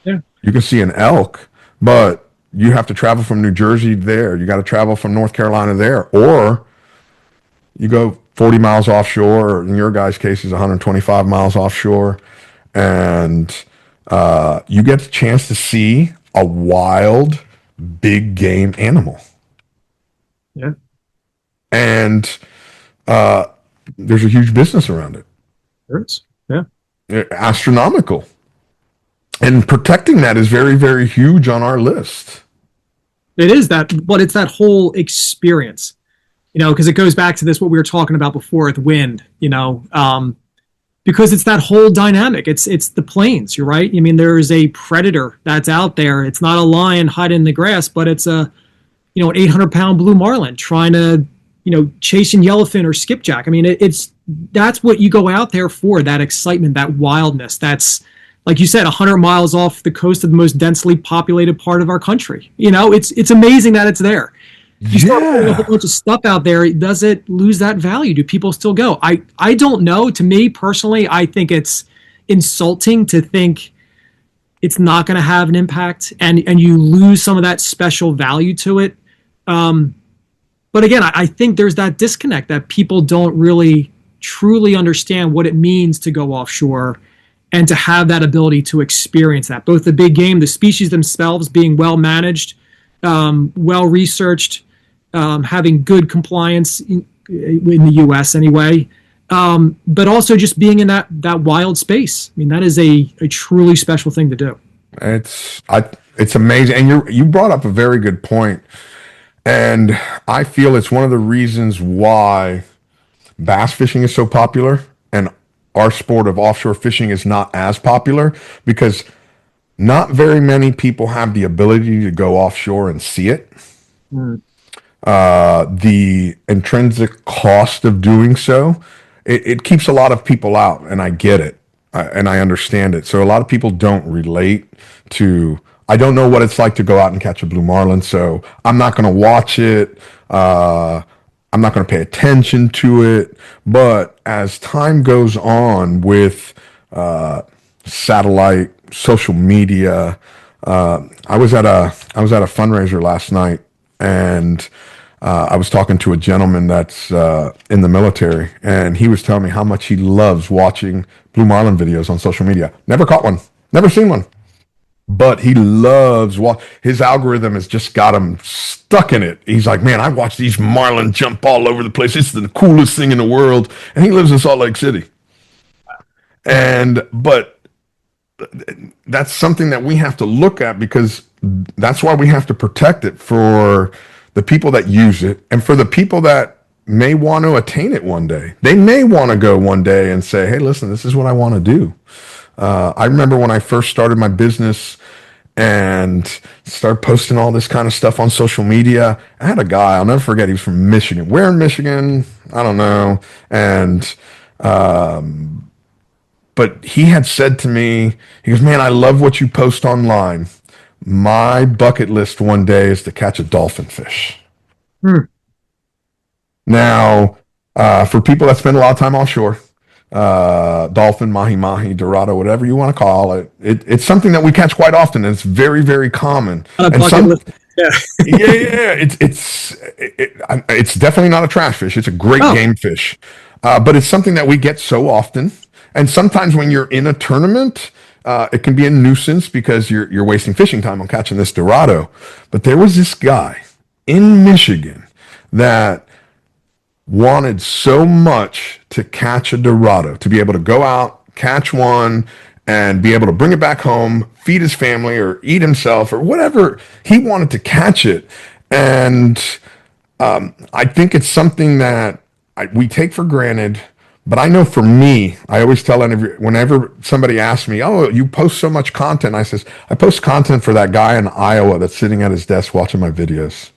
Yeah. You can see an elk, but you have to travel from New Jersey there. You got to travel from North Carolina there. Or you go 40 miles offshore, or in your guys' case is 125 miles offshore, and you get the chance to see a wild, big game animal. Yeah. And there's a huge business around it. There is. Yeah. Astronomical. And protecting that is very, very huge on our list. It is that, but it's that whole experience, you know, because it goes back to this, what we were talking about before with wind, you know, because it's that whole dynamic. It's the plains, you're right. I mean, there is a predator that's out there. It's not a lion hiding in the grass, but it's an 800-pound blue marlin trying to, chasing yellowfin or skipjack. I mean, that's what you go out there for, that excitement, that wildness. That's, like you said, 100 miles off the coast of the most densely populated part of our country. It's amazing that it's there. You start putting a whole bunch of stuff out there, does it lose that value? Do people still go? I don't know. To me personally, I think it's insulting to think it's not going to have an impact and you lose some of that special value to it. But again, I think there's that disconnect that people don't really truly understand what it means to go offshore and to have that ability to experience that. Both the big game, the species themselves being well managed, well researched, having good compliance in the U.S. anyway, but also just being in that wild space. I mean, that is a truly special thing to do. It's amazing, and you brought up a very good point, and I feel it's one of the reasons why bass fishing is so popular and our sport of offshore fishing is not as popular, because not very many people have the ability to go offshore and see it. The intrinsic cost of doing so, it keeps a lot of people out, and I get it, and I understand it. So a lot of people don't relate to, I don't know what it's like to go out and catch a blue marlin, so I'm not going to watch it. I'm not going to pay attention to it. But as time goes on with satellite, social media, I was at a fundraiser last night, and I was talking to a gentleman that's in the military, and he was telling me how much he loves watching blue marlin videos on social media. Never caught one, never seen one, but he loves his algorithm has just got him stuck in it. He's like, man, I watch these marlin jump all over the place. It's the coolest thing in the world. And he lives in Salt Lake City. But that's something that we have to look at, because that's why we have to protect it for the people that use it and for the people that may want to attain it one day. They may want to go one day and say, hey, listen, this is what I want to do. I remember when I first started my business and started posting all this kind of stuff on social media. I had a guy, I'll never forget, he was from Michigan. Where in Michigan? I don't know. And, but he had said to me, he goes, man, I love what you post online. My bucket list one day is to catch a dolphin fish. Now, for people that spend a lot of time offshore, dolphin, mahi-mahi, dorado, whatever you want to call it, it's something that we catch quite often, and it's very, very common. Yeah. It's definitely not a trash fish. It's a great game fish, but it's something that we get so often. And sometimes when you're in a tournament, it can be a nuisance because you're wasting fishing time on catching this dorado. But there was this guy in Michigan that wanted so much to catch a dorado, to be able to go out, catch one, and be able to bring it back home, feed his family or eat himself or whatever. He wanted to catch it. And I think it's something that we take for granted. But I know for me, I always tell whenever somebody asks me, oh, you post so much content, I says, I post content for that guy in Iowa that's sitting at his desk watching my videos.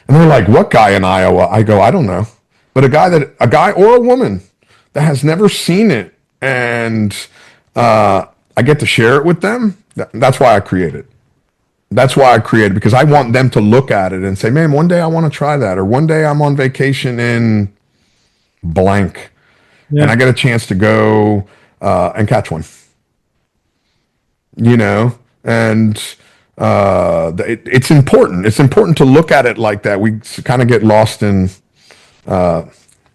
And they're like, what guy in Iowa? I go, I don't know. But a guy or a woman that has never seen it, and I get to share it with them. That's why I create it. That's why I create it, because I want them to look at it and say, man, one day I want to try that. Or one day I'm on vacation in blank. Yeah. And I get a chance to go and catch one. And it's important. It's important to look at it like that. We kind of get lost in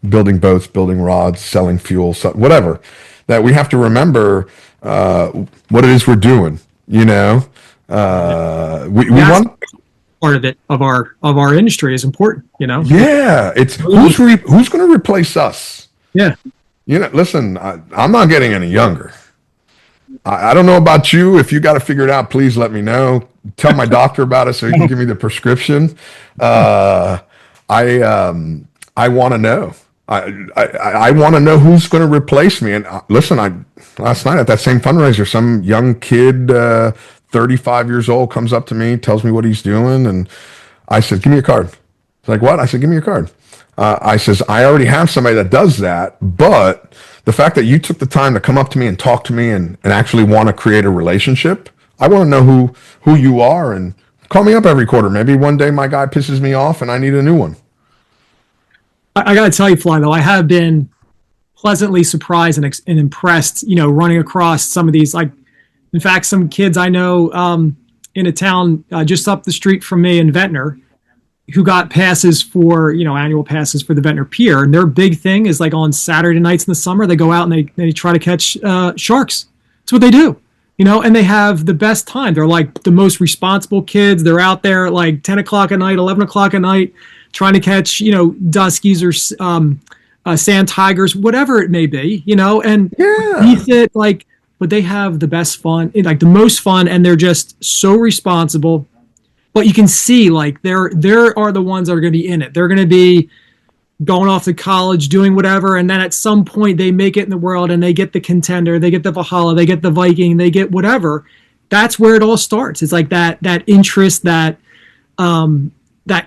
building boats, building rods, selling fuel, whatever. That we have to remember what it is we're doing. We want part of it of our industry is important. Yeah, it's who's going to replace us. Yeah. Listen, I'm not getting any younger. I don't know about you. If you got to figure it out, please let me know. Tell my doctor about it so he can give me the prescription. I want to know. I want to know who's going to replace me. And listen, last night at that same fundraiser, some young kid, 35 years old, comes up to me, tells me what he's doing, and I said, "Give me your card." He's like, "What?" I said, "Give me your card." I says, "I already have somebody that does that, but the fact that you took the time to come up to me and talk to me and actually want to create a relationship, I want to know who you are and call me up every quarter. Maybe one day my guy pisses me off and I need a new one." I got to tell you, Fly, though, I have been pleasantly surprised and impressed, running across some of these. Like, in fact, some kids I know in a town just up the street from me in Ventnor who got passes for, annual passes for the Ventnor Pier. And their big thing is like on Saturday nights in the summer, they go out and they try to catch sharks. That's what they do, and they have the best time. They're like the most responsible kids. They're out there at like 10 o'clock at night, 11 o'clock at night, trying to catch, duskies or sand tigers, whatever it may be, and beneath it, like, but they have the best fun, like the most fun, and they're just so responsible. But you can see, like, there are the ones that are going to be in it. They're going to be going off to college, doing whatever, and then at some point they make it in the world and they get the contender, they get the Valhalla, they get the Viking, they get whatever. That's where it all starts. It's like that interest, that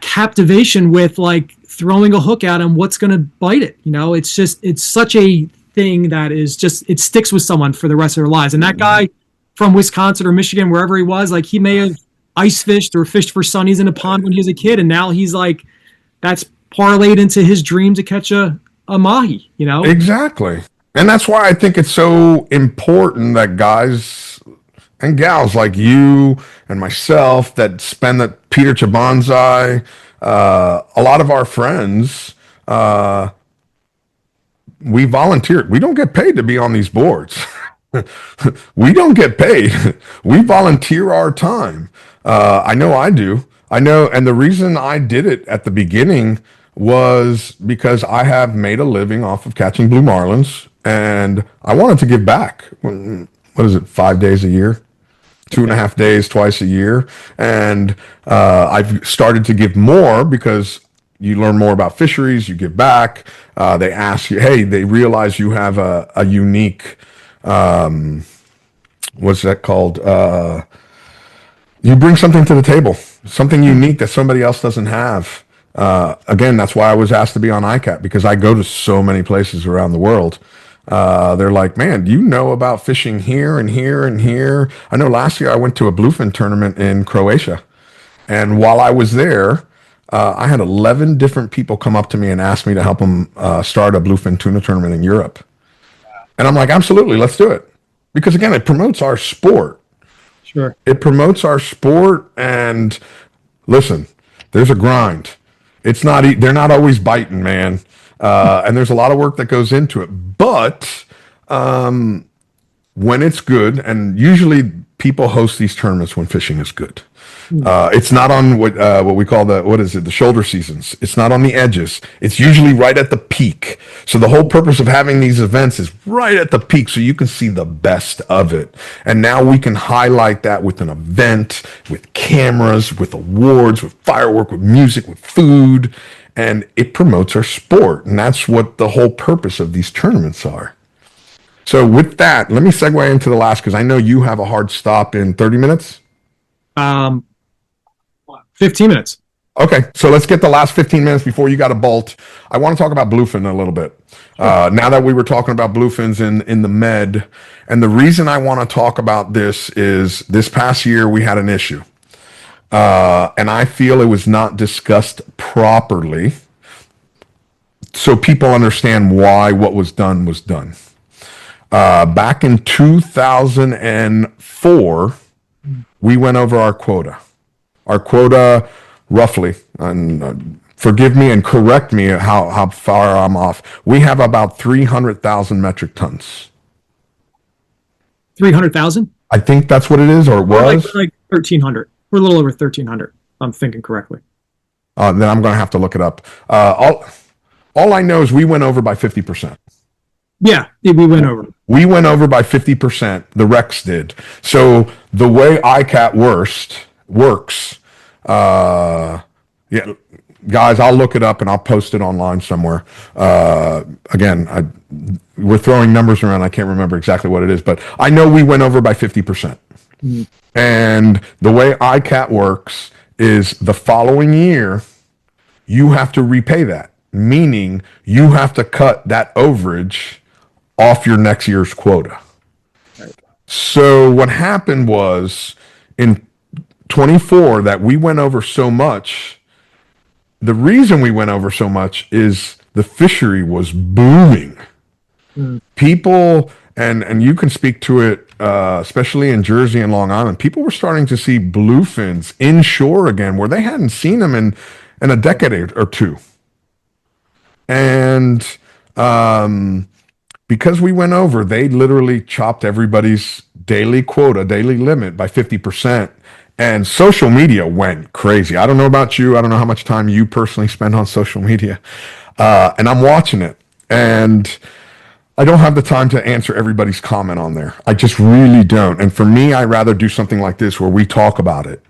captivation with like throwing a hook at them, what's going to bite it. It's such a thing that is just, it sticks with someone for the rest of their lives. And that guy from Wisconsin or Michigan, wherever he was, like, he may have ice fished or fished for sunnies in a pond when he was a kid, and now he's like, that's parlayed into his dream to catch a mahi, Exactly. And that's why I think it's so important that guys and gals like you and myself that spend the Peter Chabanzai, a lot of our friends, we volunteered. We don't get paid to be on these boards. We don't get paid. We volunteer our time. I know I do. I know. And the reason I did it at the beginning was because I have made a living off of catching blue marlins and I wanted to give back. What is it? 5 days a year? 2.5 days twice a year. And I've started to give more because you learn more about fisheries, you give back. They ask you, hey, they realize you have a unique, what's that called? You bring something to the table, something unique that somebody else doesn't have. Again, that's why I was asked to be on ICAT, because I go to so many places around the world. They're like, man, you know about fishing here and here and here. I know last year I went to a bluefin tournament in Croatia. And while I was there, I had 11 different people come up to me and ask me to help them start a bluefin tuna tournament in Europe. And I'm like, absolutely, let's do it. Because again, it promotes our sport. Sure. It promotes our sport. And listen, there's a grind. It's not, they're not always biting, man. And there's a lot of work that goes into it. But when it's good, and usually people host these tournaments when fishing is good. It's not on what we call the shoulder seasons. It's not on the edges. It's usually right at the peak. So the whole purpose of having these events is right at the peak so you can see the best of it. And now we can highlight that with an event, with cameras, with awards, with firework, with music, with food, and it promotes our sport. And that's what the whole purpose of these tournaments are. So with that, let me segue into the last, because I know you have a hard stop in 30 minutes. 15 minutes. Okay, so let's get the last 15 minutes before you got to bolt. I want to talk about bluefin a little bit. Now that we were talking about bluefins in the Med, and the reason I want to talk about this is this past year we had an issue. And I feel it was not discussed properly so people understand why what was done was done. Back in 2004, we went over our quota. Our quota, roughly, and forgive me and correct me how far I'm off. We have about 300,000 metric tons. 300,000? I think that's what it is, or it was. Like 1,300. We're a little over 1,300. I'm thinking correctly. Then I'm going to have to look it up. All I know is we went over by 50%. Yeah, we went over. We went over by 50%. The Rex did. So the way ICAT works, yeah, guys, I'll look it up and I'll post it online somewhere. Again, we're throwing numbers around. I can't remember exactly what it is, but I know we went over by 50%. Mm. And the way ICAT works is the following year, you have to repay that, meaning you have to cut that overage off your next year's quota. Right. So what happened was in 24 that we went over so much. The reason we went over so much is the fishery was booming. Mm. People, and you can speak to it, especially in Jersey and Long Island, people were starting to see bluefins inshore again where they hadn't seen them in a decade or two. And because we went over, they literally chopped everybody's daily quota, daily limit by 50%. And social media went crazy. I don't know about you. I don't know how much time you personally spend on social media. And I'm watching it. And I don't have the time to answer everybody's comment on there. I just really don't. And for me, I'd rather do something like this where we talk about it.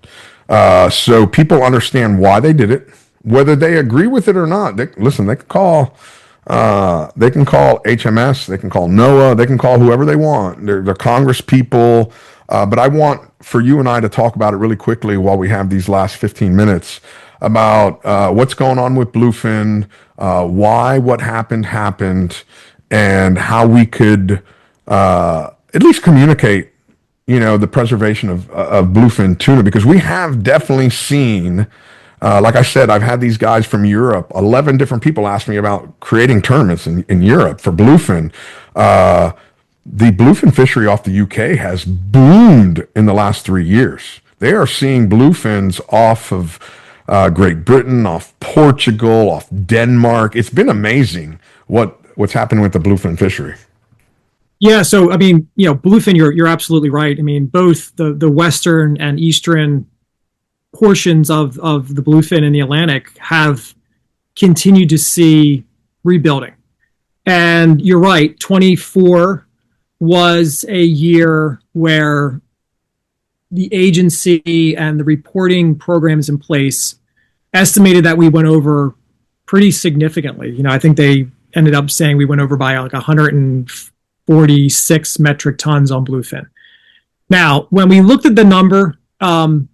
So people understand why they did it, whether they agree with it or not. Listen, they can call HMS, they can call NOAA, they can call whoever they want. They're Congress people. But I want for you and I to talk about it really quickly while we have these last 15 minutes about what's going on with bluefin, why what happened, and how we could at least communicate, the preservation of bluefin tuna, because we have definitely seen, like I said, I've had these guys from Europe, 11 different people ask me about creating tournaments in Europe for bluefin. The bluefin fishery off the UK has boomed in the last 3 years. They are seeing bluefins off of Great Britain, off Portugal, off Denmark. It's been amazing what's happened with the bluefin fishery. Yeah, so I mean, bluefin, you're absolutely right. I mean, both the western and eastern portions of the bluefin in the Atlantic have continued to see rebuilding. And you're right, 24 was a year where the agency and the reporting programs in place estimated that we went over pretty significantly. I think they ended up saying we went over by like 146 metric tons on bluefin. Now, when we looked at the number,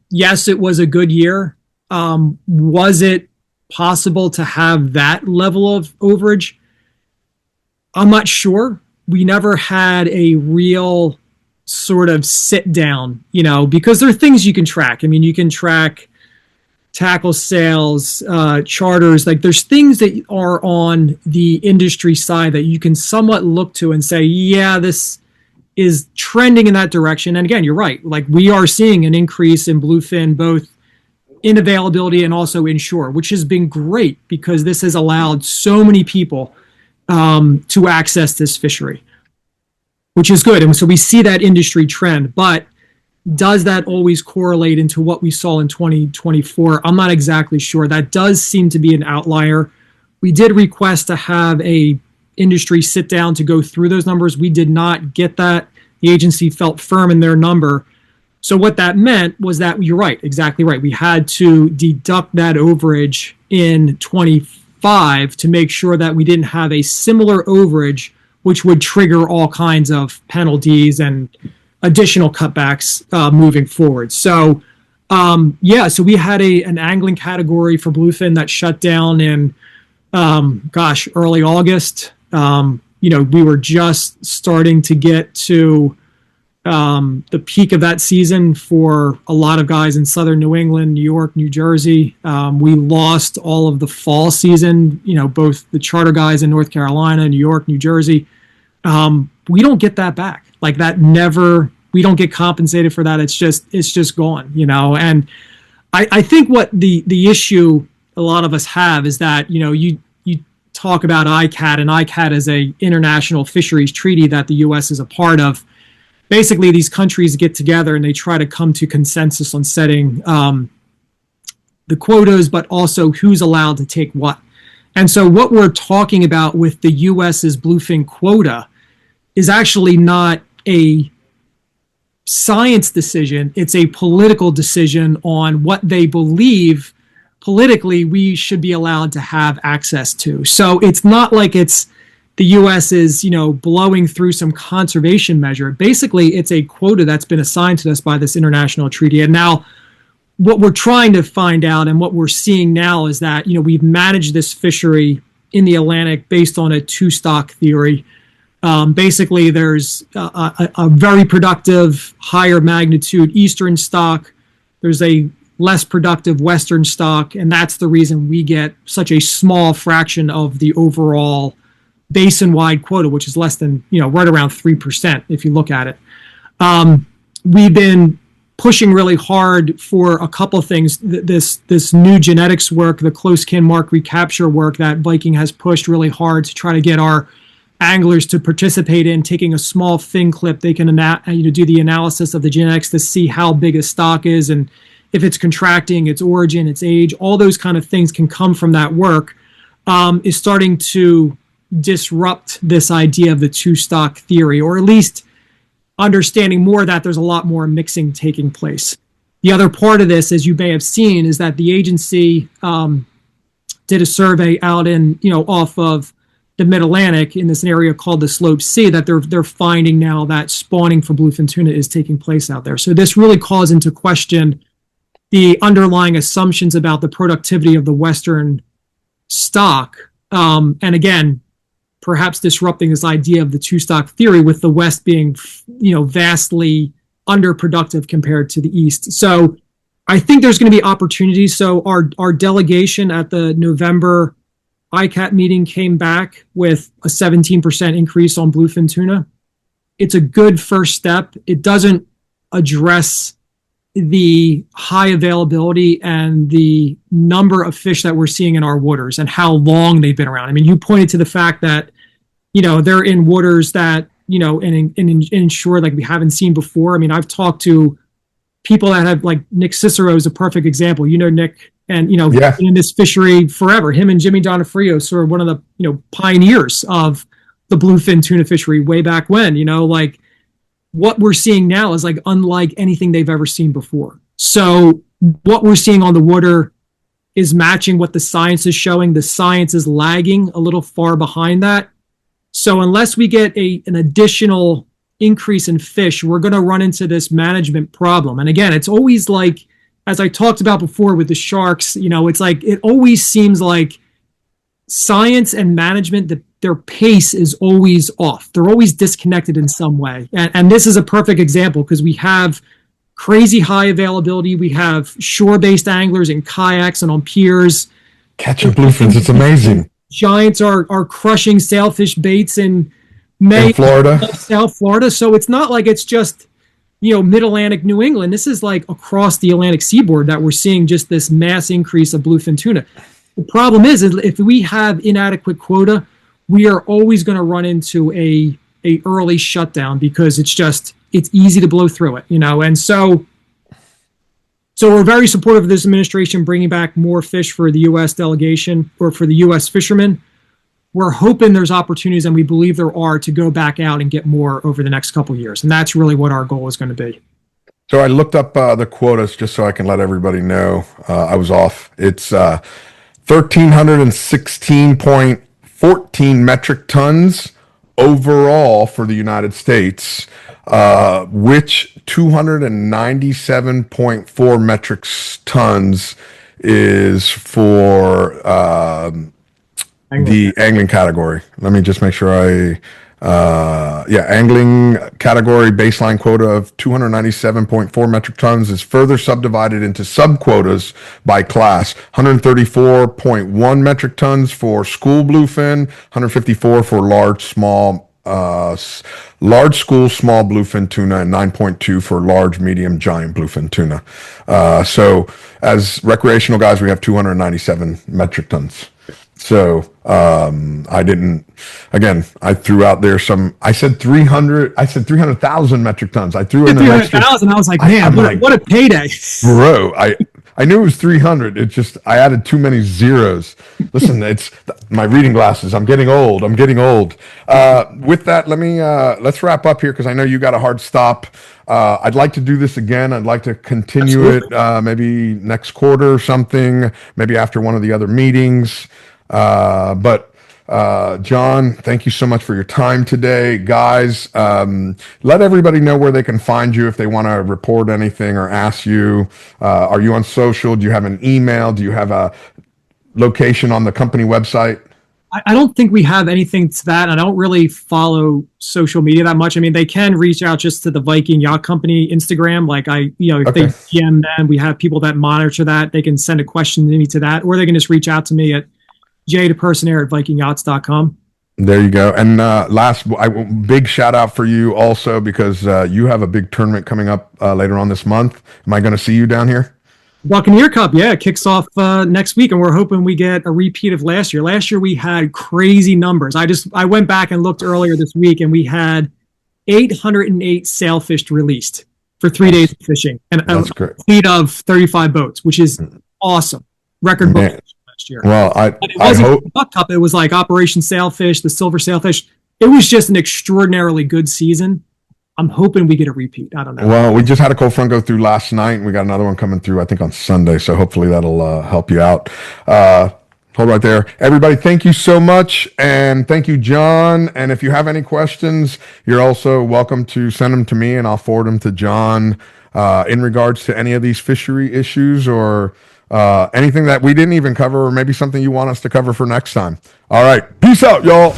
yes, it was a good year. Was it possible to have that level of overage? I'm not sure. We never had a real sort of sit down, because there are things you can track. I mean, you can track tackle sales, charters, like there's things that are on the industry side that you can somewhat look to and say, yeah, this is trending in that direction. And again, you're right. Like we are seeing an increase in bluefin, both in availability and also inshore, which has been great because this has allowed so many people to access this fishery, which is good. And so we see that industry trend, but does that always correlate into what we saw in 2024? I'm not exactly sure. That does seem to be an outlier. We did request to have a industry sit down to go through those numbers. We did not get that. The agency felt firm in their number. So what that meant was that, you're right, exactly right. We had to deduct that overage in 25 to make sure that we didn't have a similar overage, which would trigger all kinds of penalties and additional cutbacks moving forward. So, so we had an angling category for bluefin that shut down in, early August. We were just starting to get to the peak of that season for a lot of guys in southern New England, New York, New Jersey. We lost all of the fall season, both the charter guys in North Carolina, New York, New Jersey. We don't get that back. Like that we don't get compensated for that. It's just gone, and I think what the issue a lot of us have is that, you talk about ICAT, and ICAT is a international fisheries treaty that the U.S. is a part of. Basically, these countries get together and they try to come to consensus on setting the quotas, but also who's allowed to take what. And so what we're talking about with the U.S.'s bluefin quota is actually not a science decision. It's a political decision on what they believe politically we should be allowed to have access to. So it's not like the U.S. is, blowing through some conservation measure. Basically, it's a quota that's been assigned to us by this international treaty. And now what we're trying to find out and what we're seeing now is that, we've managed this fishery in the Atlantic based on a two-stock theory. Basically, there's a very productive, higher magnitude eastern stock. There's a less productive western stock, and that's the reason we get such a small fraction of the overall basin-wide quota, which is less than, right around 3% if you look at it. We've been pushing really hard for a couple of things. This new genetics work, the close kin mark recapture work that Viking has pushed really hard to try to get our anglers to participate in, taking a small fin clip. They can do the analysis of the genetics to see how big a stock is and if it's contracting, its origin, its age. All those kind of things can come from that work. Is starting to disrupt this idea of the two-stock theory, or at least understanding more that there's a lot more mixing taking place. The other part of this, as you may have seen, is that the agency did a survey out in, off of the Mid-Atlantic in this area called the Slope Sea, that they're finding now that spawning for bluefin tuna is taking place out there. So this really calls into question the underlying assumptions about the productivity of the Western stock. And again, perhaps disrupting this idea of the two-stock theory, with the West being, vastly underproductive compared to the East. So I think there's going to be opportunities. So our delegation at the November ICAT meeting came back with a 17% increase on bluefin tuna. It's a good first step. It doesn't address the high availability and the number of fish that we're seeing in our waters and how long they've been around. I mean, you pointed to the fact that, they're in waters that, in shore like we haven't seen before. I mean, I've talked to people that have, like Nick Cicero is a perfect example. Nick, and, Yeah. in this fishery forever. Him and Jimmy Donofrio sort of one of the, pioneers of the bluefin tuna fishery way back when, like what we're seeing now is like unlike anything they've ever seen before. So what we're seeing on the water is matching what the science is showing. The science is lagging a little far behind that. So unless we get an additional increase in fish, we're going to run into this management problem. And again, it's always like, as I talked about before with the sharks, it's like, it always seems like science and management, their pace is always off. They're always disconnected in some way. And this is a perfect example because we have crazy high availability. We have shore-based anglers in kayaks and on piers. Catching bluefins, it's amazing. Giants are crushing sailfish baits in May, in Florida, South Florida. So it's not like it's just, mid-Atlantic New England. This is like across the Atlantic seaboard that we're seeing just this mass increase of bluefin tuna. The problem is if we have inadequate quota, we are always going to run into a early shutdown because it's easy to blow through it, and so we're very supportive of this administration bringing back more fish for the U.S. delegation or for the U.S. fishermen. We're hoping there's opportunities, and we believe there are, to go back out and get more over the next couple of years. And that's really what our goal is going to be. So I looked up the quotas just so I can let everybody know I was off. It's 1,316.14 metric tons overall for the United States, which 297.4 metric tons is for the angling category. Let me just make sure angling category baseline quota of 297.4 metric tons is further subdivided into sub-quotas by class. 134.1 metric tons for school bluefin, 154 for large school small bluefin tuna, and 9.2 for large medium giant bluefin tuna. So as recreational guys, we have 297 metric tons. So I threw out there I said 300,000 metric tons. I threw in 300,000. I was like, man, what a payday. Bro, I knew it was 300. It just, I added too many zeros. Listen, it's my reading glasses. I'm getting old. I'm getting old. With that, let's wrap up here because I know you got a hard stop. I'd like to do this again. I'd like to continue it maybe next quarter or something, maybe after one of the other meetings. But John, thank you so much for your time today. Guys, let everybody know where they can find you if they want to report anything or ask you. Are you on social? Do you have an email? Do you have a location on the company website? I don't think we have anything to that. I don't really follow social media that much. I mean, they can reach out just to the Viking Yacht Company Instagram. Like if they DM them, we have people that monitor that. They can send a question to me to that, or they can just reach out to me at DePeersenaire at vikingyachts.com. There you go. And big shout out for you also because you have a big tournament coming up later on this month. Am I going to see you down here? Buccaneer Cup, yeah, it kicks off next week, and we're hoping we get a repeat of last year. Last year we had crazy numbers. I went back and looked earlier this week, and we had 808 sailfish released for 3 days of fishing, and a fleet of 35 boats, which is awesome. Record boat last year. Well, I hope Buck Cup. It was like Operation Sailfish, the Silver Sailfish. It was just an extraordinarily good season. I'm hoping we get a repeat. I don't know. Well, we just had a cold front go through last night, and we got another one coming through, I think, on Sunday. So hopefully that'll help you out. Hold right there. Everybody, thank you so much. And thank you, John. And if you have any questions, you're also welcome to send them to me, and I'll forward them to John in regards to any of these fishery issues or anything that we didn't even cover, or maybe something you want us to cover for next time. All right. Peace out, y'all.